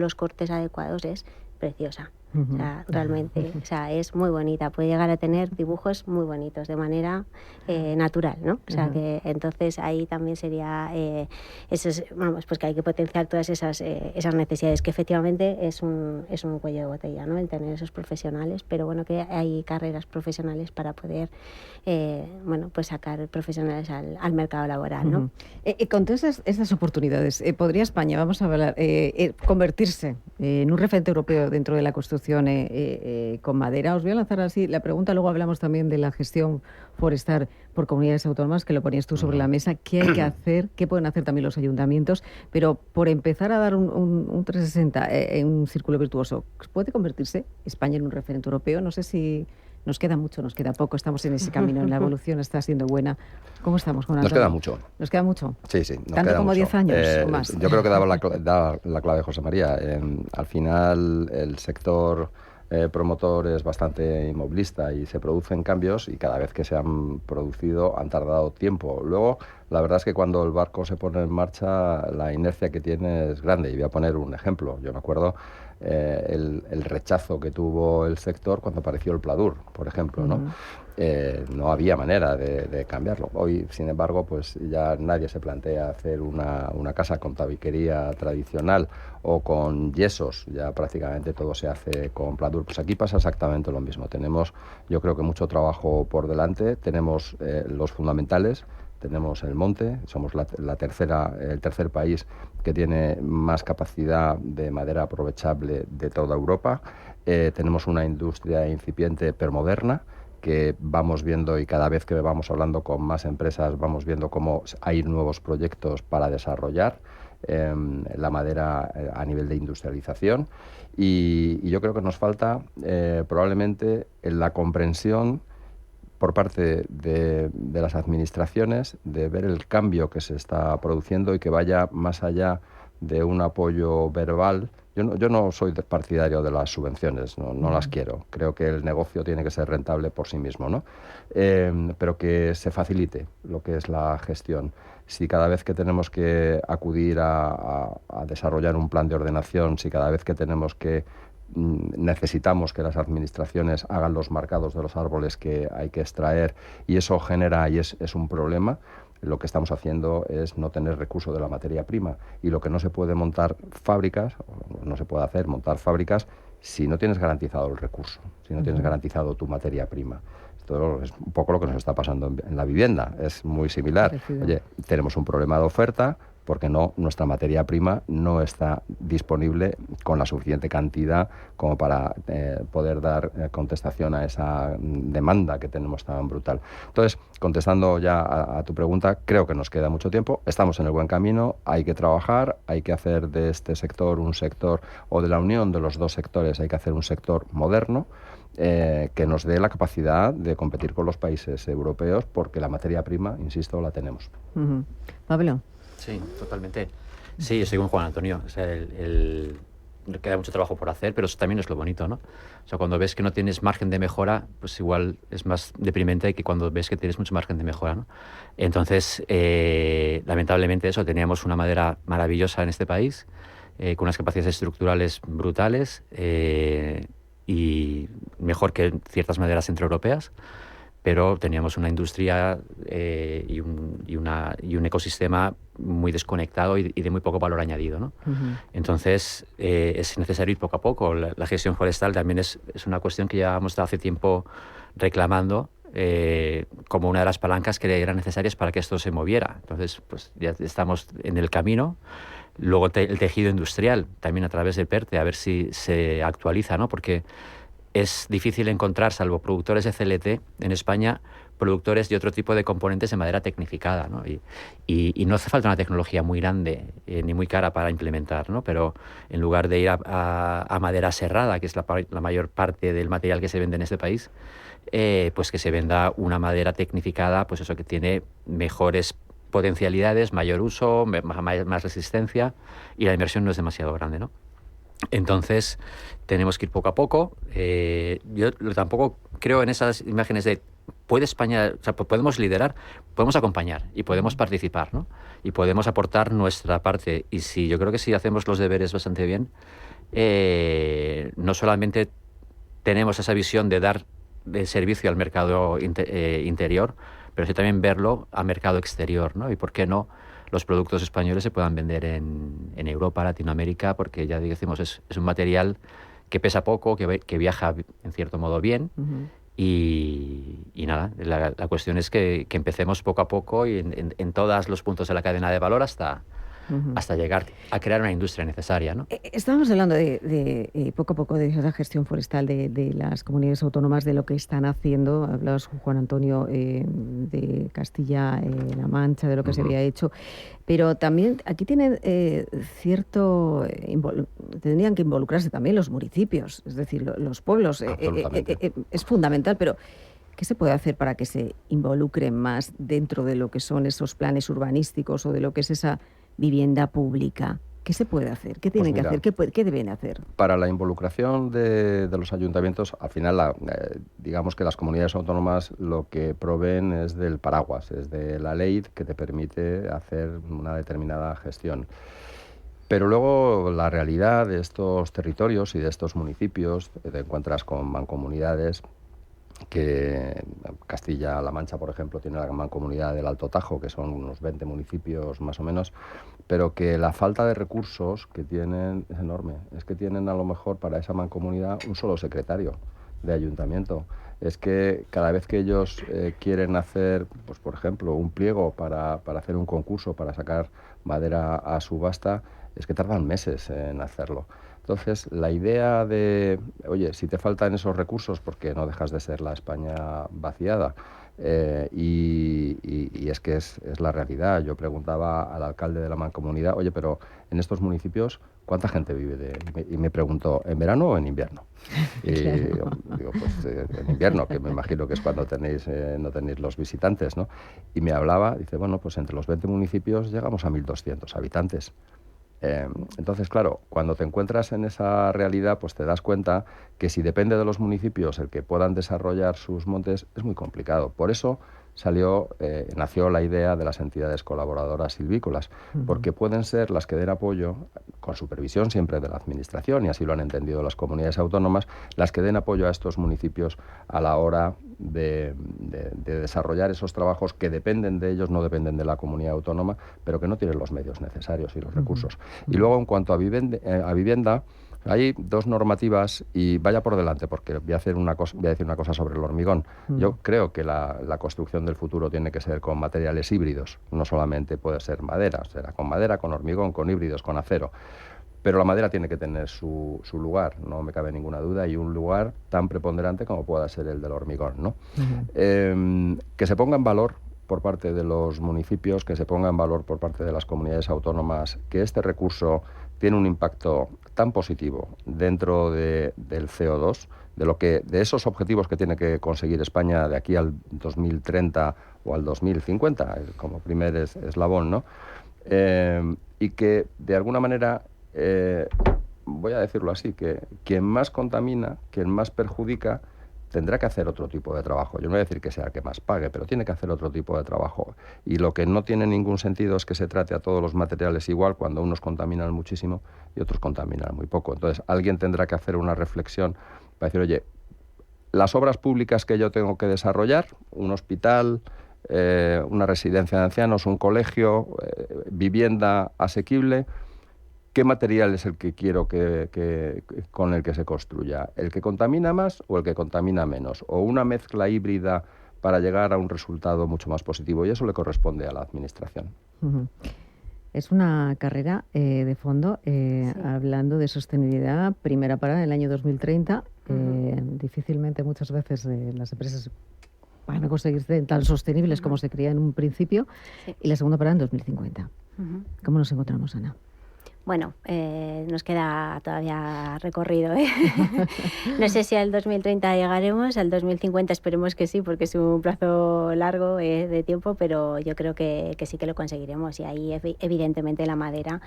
Speaker 12: los cortes adecuados es preciosa. O sea, realmente, o sea, es muy bonita, puede llegar a tener dibujos muy bonitos de manera natural, ¿no? O sea, que entonces ahí también sería, vamos, pues que hay que potenciar todas esas necesidades, que efectivamente es un cuello de botella, ¿no? El tener esos profesionales, pero bueno, que hay carreras profesionales para poder, bueno, pues sacar profesionales al mercado laboral, ¿no?
Speaker 9: Con todas estas oportunidades, ¿podría España, vamos a hablar, convertirse en un referente europeo dentro de la construcción con madera? Os voy a lanzar así la pregunta, luego hablamos también de la gestión forestal por comunidades autónomas, que lo ponías tú sobre la mesa. ¿Qué hay que hacer? ¿Qué pueden hacer también los ayuntamientos? Pero por empezar a dar un 360 en un círculo virtuoso, ¿puede convertirse España en un referente europeo? No sé si nos queda mucho, nos queda poco, estamos en ese camino, la evolución está siendo buena. ¿Cómo estamos con Antonio?
Speaker 6: Nos queda mucho.
Speaker 9: ¿Nos queda mucho?
Speaker 6: Sí, sí, nos
Speaker 9: ¿Tanto
Speaker 6: queda
Speaker 9: como
Speaker 6: mucho.
Speaker 9: 10 años o más?
Speaker 6: Yo creo que daba la clave José María. Al final el sector promotor es bastante inmovilista y se producen cambios, y cada vez que se han producido han tardado tiempo. Luego, la verdad es que cuando el barco se pone en marcha, la inercia que tiene es grande. Y voy a poner un ejemplo. Yo me acuerdo el rechazo que tuvo el sector cuando apareció el Pladur, por ejemplo, ¿no? No había manera de cambiarlo. Hoy, sin embargo, pues ya nadie se plantea hacer una casa con tabiquería tradicional o con yesos. Ya prácticamente todo se hace con Pladur. Pues aquí pasa exactamente lo mismo. Tenemos, yo creo que mucho trabajo por delante. Tenemos los fundamentales. Tenemos el monte, somos el tercer país que tiene más capacidad de madera aprovechable de toda Europa. Tenemos una industria incipiente pero moderna, que vamos viendo, y cada vez que vamos hablando con más empresas vamos viendo cómo hay nuevos proyectos para desarrollar la madera a nivel de industrialización. Y yo creo que nos falta probablemente en la comprensión por parte de las administraciones, de ver el cambio que se está produciendo y que vaya más allá de un apoyo verbal. Yo no soy partidario de las subvenciones, no las quiero. Creo que el negocio tiene que ser rentable por sí mismo, ¿no? Pero que se facilite lo que es la gestión. Si cada vez que tenemos que acudir a desarrollar un plan de ordenación, si cada vez que necesitamos que las administraciones hagan los marcados de los árboles que hay que extraer, y eso genera y es un problema, lo que estamos haciendo es no tener recurso de la materia prima. Y lo que no se puede montar fábricas, no se puede hacer montar fábricas si no tienes garantizado el recurso, si no tienes garantizado tu materia prima. Esto es un poco lo que nos está pasando en la vivienda, es muy similar. Parecido. Oye, tenemos un problema de oferta porque nuestra materia prima no está disponible con la suficiente cantidad como para poder dar contestación a esa demanda que tenemos tan brutal. Entonces, contestando ya a tu pregunta, creo que nos queda mucho tiempo, estamos en el buen camino, hay que trabajar, hay que hacer de este sector un sector, o de la unión de los dos sectores, hay que hacer un sector moderno, que nos dé la capacidad de competir con los países europeos, porque la materia prima, insisto, la tenemos.
Speaker 9: Pablo.
Speaker 10: Sí, totalmente. Sí, yo estoy con Juan Antonio. O sea, queda mucho trabajo por hacer, pero eso también es lo bonito, ¿no? O sea, cuando ves que no tienes margen de mejora, pues igual es más deprimente que cuando ves que tienes mucho margen de mejora, ¿no? Entonces, lamentablemente eso, teníamos una madera maravillosa en este país, con unas capacidades estructurales brutales, y mejor que ciertas maderas centroeuropeas, pero teníamos una industria y un ecosistema muy desconectado y de muy poco valor añadido, ¿no? Entonces, es necesario ir poco a poco. La gestión forestal también es una cuestión que llevamos hace tiempo reclamando como una de las palancas que eran necesarias para que esto se moviera. Entonces, pues ya estamos en el camino. Luego el tejido industrial, también a través del PERTE, a ver si se actualiza, ¿no? Porque es difícil encontrar, salvo productores de CLT en España, productores de otro tipo de componentes de madera tecnificada, ¿no? Y no hace falta una tecnología muy grande ni muy cara para implementar, ¿no? Pero en lugar de ir a madera serrada, que es la mayor parte del material que se vende en este país, pues que se venda una madera tecnificada, pues eso, que tiene mejores potencialidades, mayor uso, más resistencia, y la inversión no es demasiado grande, ¿no? Entonces, tenemos que ir poco a poco. Yo tampoco creo en esas imágenes de ¿puede España, o sea, podemos liderar? Podemos acompañar y podemos participar, ¿no? Y podemos aportar nuestra parte. Y yo creo que si hacemos los deberes bastante bien, no solamente tenemos esa visión de dar de servicio al mercado interior, pero sí también verlo al mercado exterior, ¿no? Y por qué no los productos españoles se puedan vender en Europa, Latinoamérica, porque ya decimos, es un material que pesa poco, que viaja en cierto modo bien. Y nada, la cuestión es que empecemos poco a poco y en todos los puntos de la cadena de valor hasta llegar a crear una industria necesaria, ¿no?
Speaker 9: Estábamos hablando de poco a poco de esa gestión forestal de las comunidades autónomas, de lo que están haciendo. Hablabas, Juan Antonio, de Castilla-La Mancha, de lo que se había hecho. Pero también aquí tienen tendrían que involucrarse también los municipios, es decir, los pueblos. Es fundamental, pero ¿qué se puede hacer para que se involucren más dentro de lo que son esos planes urbanísticos o de lo que es esa vivienda pública? ¿Qué se puede hacer? ¿Qué tienen que hacer? ¿Qué deben hacer?
Speaker 6: Para la involucración de los ayuntamientos, al final, digamos que las comunidades autónomas lo que proveen es del paraguas, es de la ley que te permite hacer una determinada gestión. Pero luego la realidad de estos territorios y de estos municipios, te encuentras con mancomunidades que Castilla-La Mancha, por ejemplo, tiene la mancomunidad del Alto Tajo, que son unos 20 municipios más o menos, pero que la falta de recursos que tienen es enorme. Es que tienen a lo mejor para esa mancomunidad un solo secretario de ayuntamiento. Es que cada vez que ellos quieren hacer, pues por ejemplo, un pliego para hacer un concurso, para sacar madera a subasta, es que tardan meses en hacerlo. Entonces, la idea de, oye, si te faltan esos recursos, porque no dejas de ser la España vaciada, y es que es la realidad. Yo preguntaba al alcalde de la mancomunidad, oye, pero en estos municipios, ¿cuánta gente vive? Y me preguntó, ¿en verano o en invierno? Y digo, pues en invierno, que me imagino que es cuando no tenéis los visitantes, ¿no? Y me hablaba, dice, bueno, pues entre los 20 municipios llegamos a 1.200 habitantes. Entonces, claro, cuando te encuentras en esa realidad, pues te das cuenta que si depende de los municipios el que puedan desarrollar sus montes, es muy complicado. Por eso nació la idea de las entidades colaboradoras silvícolas, porque pueden ser las que den apoyo, con supervisión siempre de la Administración, y así lo han entendido las comunidades autónomas, las que den apoyo a estos municipios a la hora de desarrollar esos trabajos que dependen de ellos, no dependen de la comunidad autónoma, pero que no tienen los medios necesarios y los recursos. Y luego, en cuanto a vivienda, hay dos normativas, y vaya por delante, porque voy a decir una cosa sobre el hormigón. Yo creo que la construcción del futuro tiene que ser con materiales híbridos, no solamente puede ser madera, será con madera, con hormigón, con híbridos, con acero. Pero la madera tiene que tener su lugar, no me cabe ninguna duda, y un lugar tan preponderante como pueda ser el del hormigón, ¿no? Que se ponga en valor por parte de los municipios, que se ponga en valor por parte de las comunidades autónomas, que este recurso tiene un impacto tan positivo dentro del CO2, de esos objetivos que tiene que conseguir España de aquí al 2030 o al 2050, como primer eslabón, ¿no? Y que de alguna manera, voy a decirlo así, que quien más contamina, quien más perjudica, tendrá que hacer otro tipo de trabajo. Yo no voy a decir que sea el que más pague, pero tiene que hacer otro tipo de trabajo. Y lo que no tiene ningún sentido es que se trate a todos los materiales igual, cuando unos contaminan muchísimo y otros contaminan muy poco. Entonces, alguien tendrá que hacer una reflexión para decir, oye, las obras públicas que yo tengo que desarrollar, un hospital, una residencia de ancianos, un colegio, vivienda asequible, ¿qué material es el que quiero con el que se construya? ¿El que contamina más o el que contamina menos? ¿O una mezcla híbrida para llegar a un resultado mucho más positivo? Y eso le corresponde a la Administración.
Speaker 9: Es una carrera de fondo, hablando de sostenibilidad, primera parada en el año 2030. Difícilmente muchas veces las empresas van a conseguir ser tan sostenibles como se creía en un principio. Y la segunda parada en 2050. ¿Cómo nos encontramos, Ana?
Speaker 12: Bueno, nos queda todavía recorrido, ¿eh? No sé si al 2030 llegaremos, al 2050 esperemos que sí, porque es un plazo largo de tiempo, pero yo creo que sí que lo conseguiremos. Y ahí, evidentemente, la madera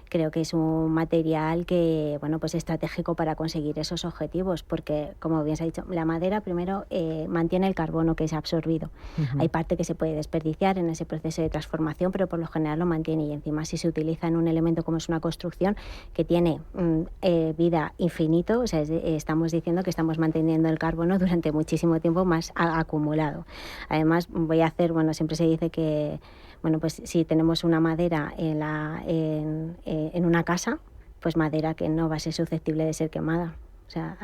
Speaker 12: creo que es un material que, bueno, pues estratégico para conseguir esos objetivos, porque, como bien se ha dicho, la madera primero mantiene el carbono que es absorbido. Hay parte que se puede desperdiciar en ese proceso de transformación, pero por lo general lo mantiene, y encima si se utiliza en un elemento como es una construcción, construcción que tiene vida infinito, o sea, estamos diciendo que estamos manteniendo el carbono durante muchísimo tiempo más acumulado. Además, siempre se dice que, pues si tenemos una madera en una casa, pues madera que no va a ser susceptible de ser quemada. O sea,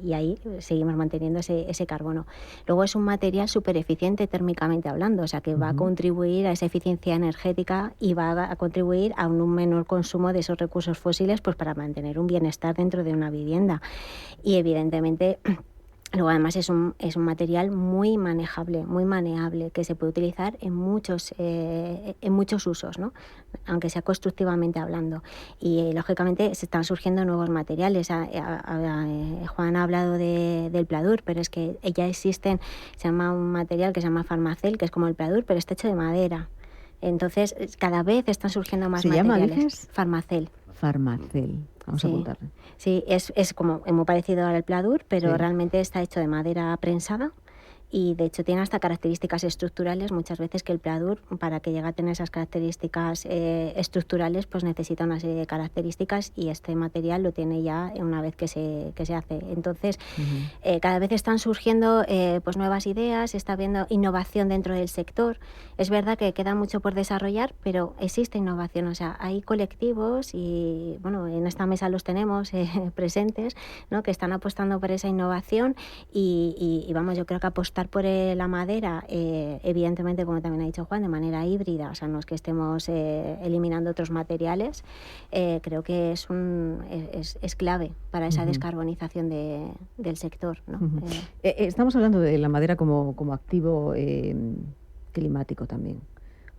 Speaker 12: y ahí seguimos manteniendo ese carbono. Luego es un material súper eficiente térmicamente hablando, o sea, que va a contribuir a esa eficiencia energética y va a contribuir a un menor consumo de esos recursos fósiles, pues para mantener un bienestar dentro de una vivienda. Y evidentemente... Luego, además, es un material muy manejable, muy maneable, que se puede utilizar en muchos usos, ¿no? Aunque sea constructivamente hablando. Y, lógicamente, se están surgiendo nuevos materiales. Juan ha hablado del Pladur, pero es que ya existen, se llama un material que se llama Farmacel, que es como el Pladur, pero está hecho de madera. Entonces, cada vez están surgiendo más materiales.
Speaker 9: ¿Se llama, dices?
Speaker 12: Farmacel.
Speaker 9: Farmacel. Vamos a apuntarle.
Speaker 12: Sí, es como muy parecido al Pladur, pero realmente está hecho de madera prensada y de hecho tiene hasta características estructurales. Muchas veces que el Pladur, para que llegue a tener esas características estructurales, pues necesita una serie de características y este material lo tiene ya una vez que se hace. Entonces, cada vez están surgiendo pues nuevas ideas, está habiendo innovación dentro del sector. Es verdad que queda mucho por desarrollar, pero existe innovación. O sea, hay colectivos y, en esta mesa los tenemos presentes, ¿no?, que están apostando por esa innovación y yo creo que apostar por la madera, evidentemente, como también ha dicho Juan, de manera híbrida, o sea, no es que estemos eliminando otros materiales, creo que es clave para esa descarbonización del sector, ¿no?
Speaker 9: Estamos hablando de la madera como activo climático también.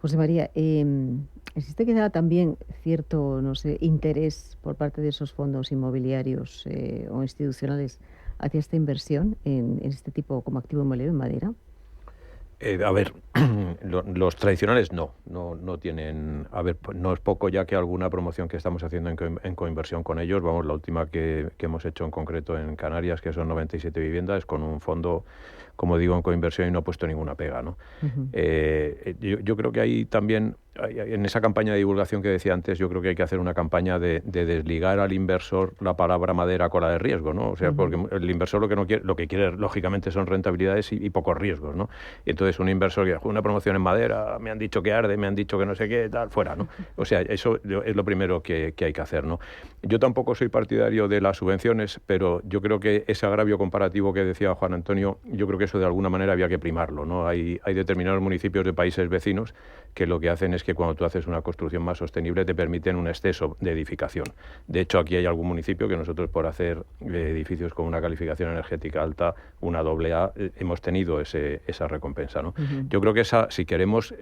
Speaker 9: José María, ¿existe quizá también cierto, interés por parte de esos fondos inmobiliarios o institucionales hacia esta inversión en este tipo como activo inmobiliario en madera?
Speaker 11: Los tradicionales no tienen. No es poco ya que alguna promoción que estamos haciendo en coinversión con ellos. La última que hemos hecho en concreto en Canarias, que son 97 viviendas, con un fondo, como digo, en coinversión y no he puesto ninguna pega, ¿no? Yo creo que hay también, en esa campaña de divulgación que decía antes, yo creo que hay que hacer una campaña de desligar al inversor la palabra madera con la de riesgo, ¿no? O sea, porque el inversor lo que quiere lógicamente son rentabilidades y pocos riesgos, ¿no? Y entonces un inversor que una promoción en madera, me han dicho que arde, me han dicho que no sé qué, tal, fuera, ¿no? O sea, eso es lo primero que hay que hacer, ¿no? Yo tampoco soy partidario de las subvenciones, pero yo creo que ese agravio comparativo que decía Juan Antonio, yo creo que eso de alguna manera había que primarlo, ¿no? Hay determinados municipios de países vecinos que lo que hacen es que cuando tú haces una construcción más sostenible te permiten un exceso de edificación. De hecho, aquí hay algún municipio que nosotros, por hacer edificios con una calificación energética alta, una AA, hemos tenido esa recompensa, ¿no? Yo creo que si queremos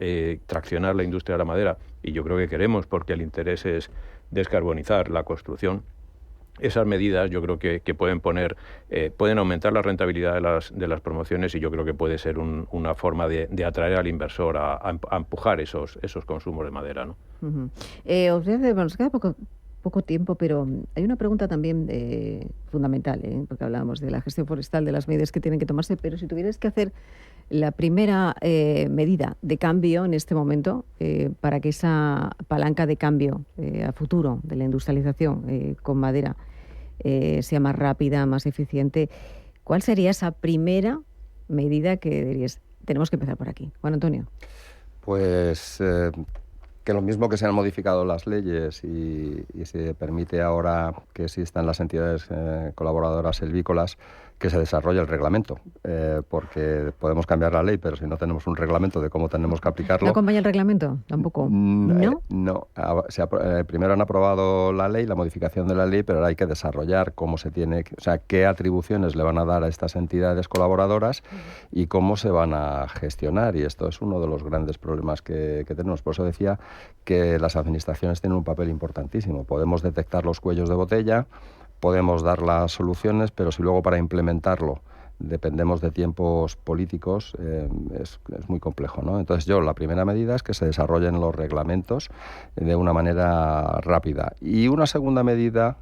Speaker 11: traccionar la industria de la madera, y yo creo que queremos porque el interés es descarbonizar la construcción, esas medidas yo creo que pueden aumentar la rentabilidad de las promociones y yo creo que puede ser una forma de atraer al inversor a empujar esos consumos de madera, ¿no?
Speaker 9: Nos queda poco tiempo, pero hay una pregunta también fundamental, porque hablábamos de la gestión forestal, de las medidas que tienen que tomarse, pero si tuvieras que hacer la primera medida de cambio en este momento para que esa palanca de cambio a futuro de la industrialización con madera sea más rápida, más eficiente, ¿cuál sería esa primera medida que dirías, tenemos que empezar por aquí? Juan Antonio.
Speaker 6: Pues que lo mismo que se han modificado las leyes y se permite ahora que existan las entidades colaboradoras silvícolas, que se desarrolle el reglamento, porque podemos cambiar la ley, pero si no tenemos un reglamento de cómo tenemos que aplicarlo...
Speaker 9: ¿No acompaña el reglamento? Tampoco.
Speaker 6: ¿No? No. Primero han aprobado la ley, la modificación de la ley, pero ahora hay que desarrollar cómo se tiene, o sea, qué atribuciones le van a dar a estas entidades colaboradoras y cómo se van a gestionar. Y esto es uno de los grandes problemas que tenemos. Por eso decía que las administraciones tienen un papel importantísimo. Podemos detectar los cuellos de botella, podemos dar las soluciones, pero si luego para implementarlo dependemos de tiempos políticos, es muy complejo, ¿no? Entonces la primera medida es que se desarrollen los reglamentos de una manera rápida. Y una segunda medida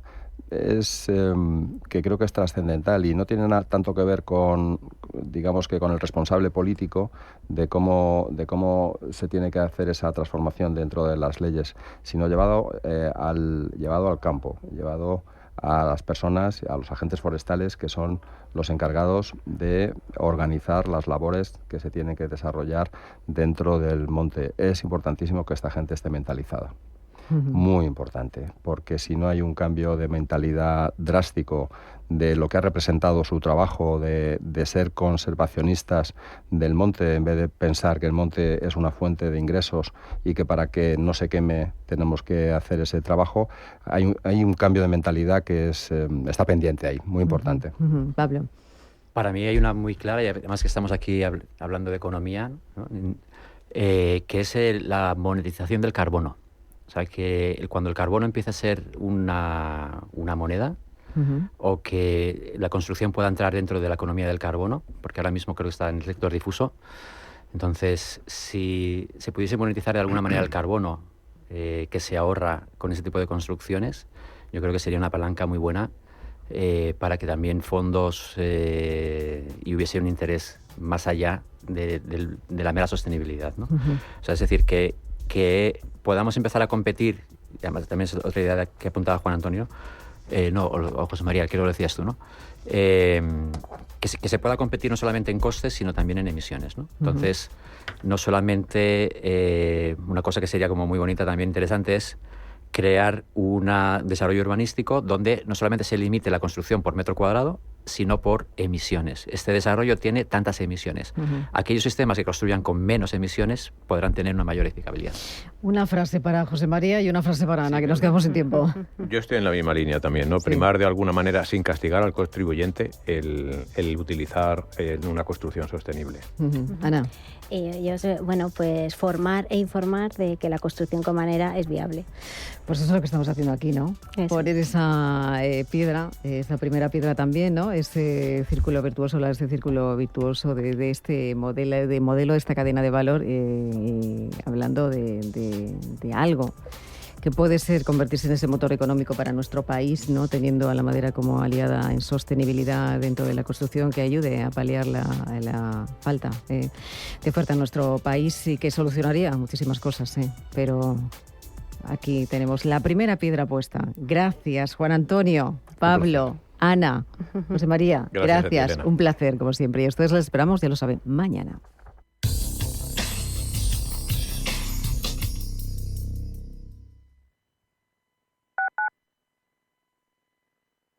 Speaker 6: que creo que es trascendental y no tiene tanto que ver con, digamos, que con el responsable político de cómo se tiene que hacer esa transformación dentro de las leyes, sino llevado al campo, llevado a las personas, a los agentes forestales, que son los encargados de organizar las labores que se tienen que desarrollar dentro del monte. Es importantísimo que esta gente esté mentalizada. Muy importante, porque si no hay un cambio de mentalidad drástico de lo que ha representado su trabajo de ser conservacionistas del monte, en vez de pensar que el monte es una fuente de ingresos y que para que no se queme tenemos que hacer ese trabajo, hay un cambio de mentalidad que está pendiente ahí, muy importante.
Speaker 9: Pablo.
Speaker 10: Para mí hay una muy clara, y además que estamos aquí hablando de economía, ¿no? Que es la monetización del carbono. O sea, que cuando el carbono empieza a ser una moneda, o que la construcción pueda entrar dentro de la economía del carbono, porque ahora mismo creo que está en el sector difuso. Entonces, si se pudiese monetizar de alguna manera el carbono que se ahorra con ese tipo de construcciones, yo creo que sería una palanca muy buena para que también fondos y hubiese un interés más allá de la mera sostenibilidad, ¿no? O sea, es decir, que podamos empezar a competir, y además también es otra idea que apuntaba Juan Antonio, o José María, que lo decías tú, ¿no? Que se pueda competir no solamente en costes, sino también en emisiones, ¿no? Entonces, no solamente una cosa que sería como muy bonita, también interesante, es crear un desarrollo urbanístico donde no solamente se limite la construcción por metro cuadrado, sino por emisiones. Este desarrollo tiene tantas emisiones. Aquellos sistemas que construyan con menos emisiones podrán tener una mayor eficabilidad.
Speaker 9: Una frase para José María y una frase para Ana, que nos quedamos sin tiempo.
Speaker 11: Yo estoy en la misma línea también, ¿no? Primar de alguna manera, sin castigar al contribuyente, el utilizar una construcción sostenible.
Speaker 9: Ana.
Speaker 12: Pues formar e informar de que la construcción con madera es viable.
Speaker 9: Pues eso es lo que estamos haciendo aquí, ¿no? Eso. Poner esa piedra, esa primera piedra también, ¿no? Ese círculo virtuoso, ese círculo virtuoso de este modelo, de esta cadena de valor, hablando de algo que puede ser convertirse en ese motor económico para nuestro país, ¿no? Teniendo a la madera como aliada en sostenibilidad dentro de la construcción, que ayude a paliar la falta de oferta en nuestro país y que solucionaría muchísimas cosas, pero aquí tenemos la primera piedra puesta. Gracias, Juan Antonio, Pablo, Ana, José María, gracias. Un placer, como siempre. Y a ustedes les esperamos, ya lo saben, mañana.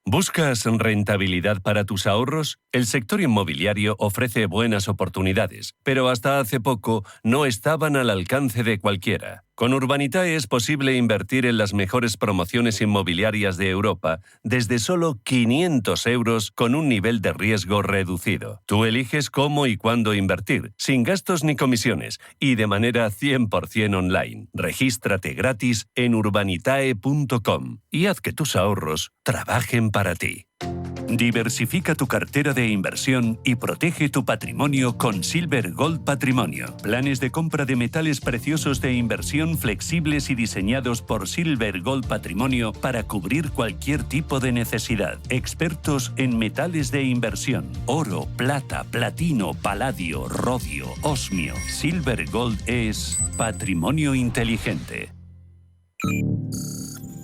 Speaker 5: ¿Buscas rentabilidad para tus ahorros? El sector inmobiliario ofrece buenas oportunidades, pero hasta hace poco no estaban al alcance de cualquiera. Con Urbanitae es posible invertir en las mejores promociones inmobiliarias de Europa desde solo 500 euros con un nivel de riesgo reducido. Tú eliges cómo y cuándo invertir, sin gastos ni comisiones y de manera 100% online. Regístrate gratis en urbanitae.com y haz que tus ahorros trabajen para ti. Diversifica tu cartera de inversión y protege tu patrimonio con Silver Gold Patrimonio. Planes de compra de metales preciosos de inversión flexibles y diseñados por Silver Gold Patrimonio para cubrir cualquier tipo de necesidad. Expertos en metales de inversión: oro, plata, platino, paladio, rodio, osmio. Silver Gold es patrimonio inteligente.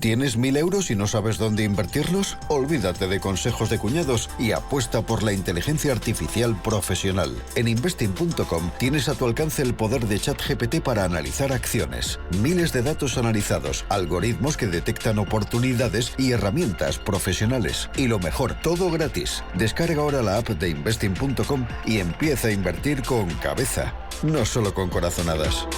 Speaker 13: ¿Tienes 1.000 euros y no sabes dónde invertirlos? Olvídate de consejos de cuñados y apuesta por la inteligencia artificial profesional. En investing.com tienes a tu alcance el poder de ChatGPT para analizar acciones. Miles de datos analizados, algoritmos que detectan oportunidades y herramientas profesionales. Y lo mejor, todo gratis. Descarga ahora la app de investing.com y empieza a invertir con cabeza, no solo con corazonadas.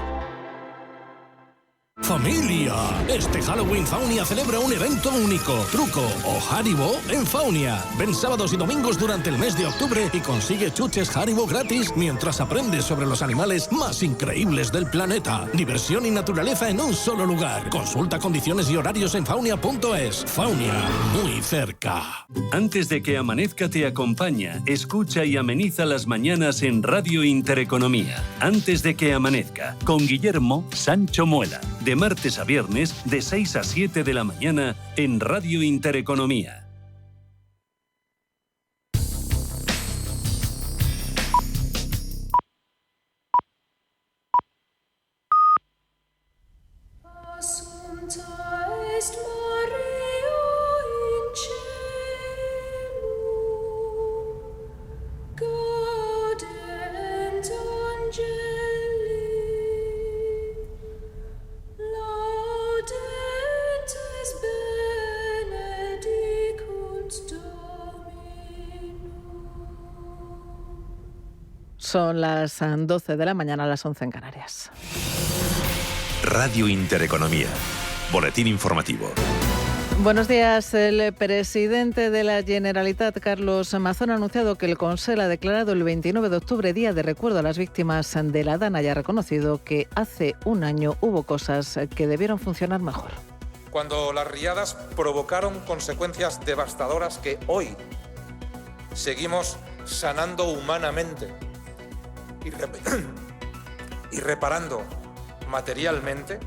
Speaker 7: ¡Familia! Este Halloween Faunia celebra un evento único. Truco o Haribo en Faunia. Ven sábados y domingos durante el mes de octubre y consigue chuches Haribo gratis mientras aprendes sobre los animales más increíbles del planeta. Diversión y naturaleza en un solo lugar. Consulta condiciones y horarios en faunia.es. Faunia, muy cerca.
Speaker 5: Antes de que amanezca te acompaña, escucha y ameniza las mañanas en Radio Intereconomía. Antes de que amanezca, con Guillermo Sancho Muela, de de martes a viernes de 6 a 7 de la mañana en Radio Intereconomía.
Speaker 14: Son las 12 de la mañana, las 11 en Canarias.
Speaker 15: Radio Intereconomía. Boletín informativo.
Speaker 14: Buenos días. El presidente de la Generalitat, Carlos Mazón, ha anunciado que el Consell ha declarado el 29 de octubre Día de Recuerdo a las víctimas de la Dana y ha reconocido que hace un año hubo cosas que debieron funcionar mejor.
Speaker 16: Cuando las riadas provocaron consecuencias devastadoras que hoy seguimos sanando humanamente y reparando materialmente,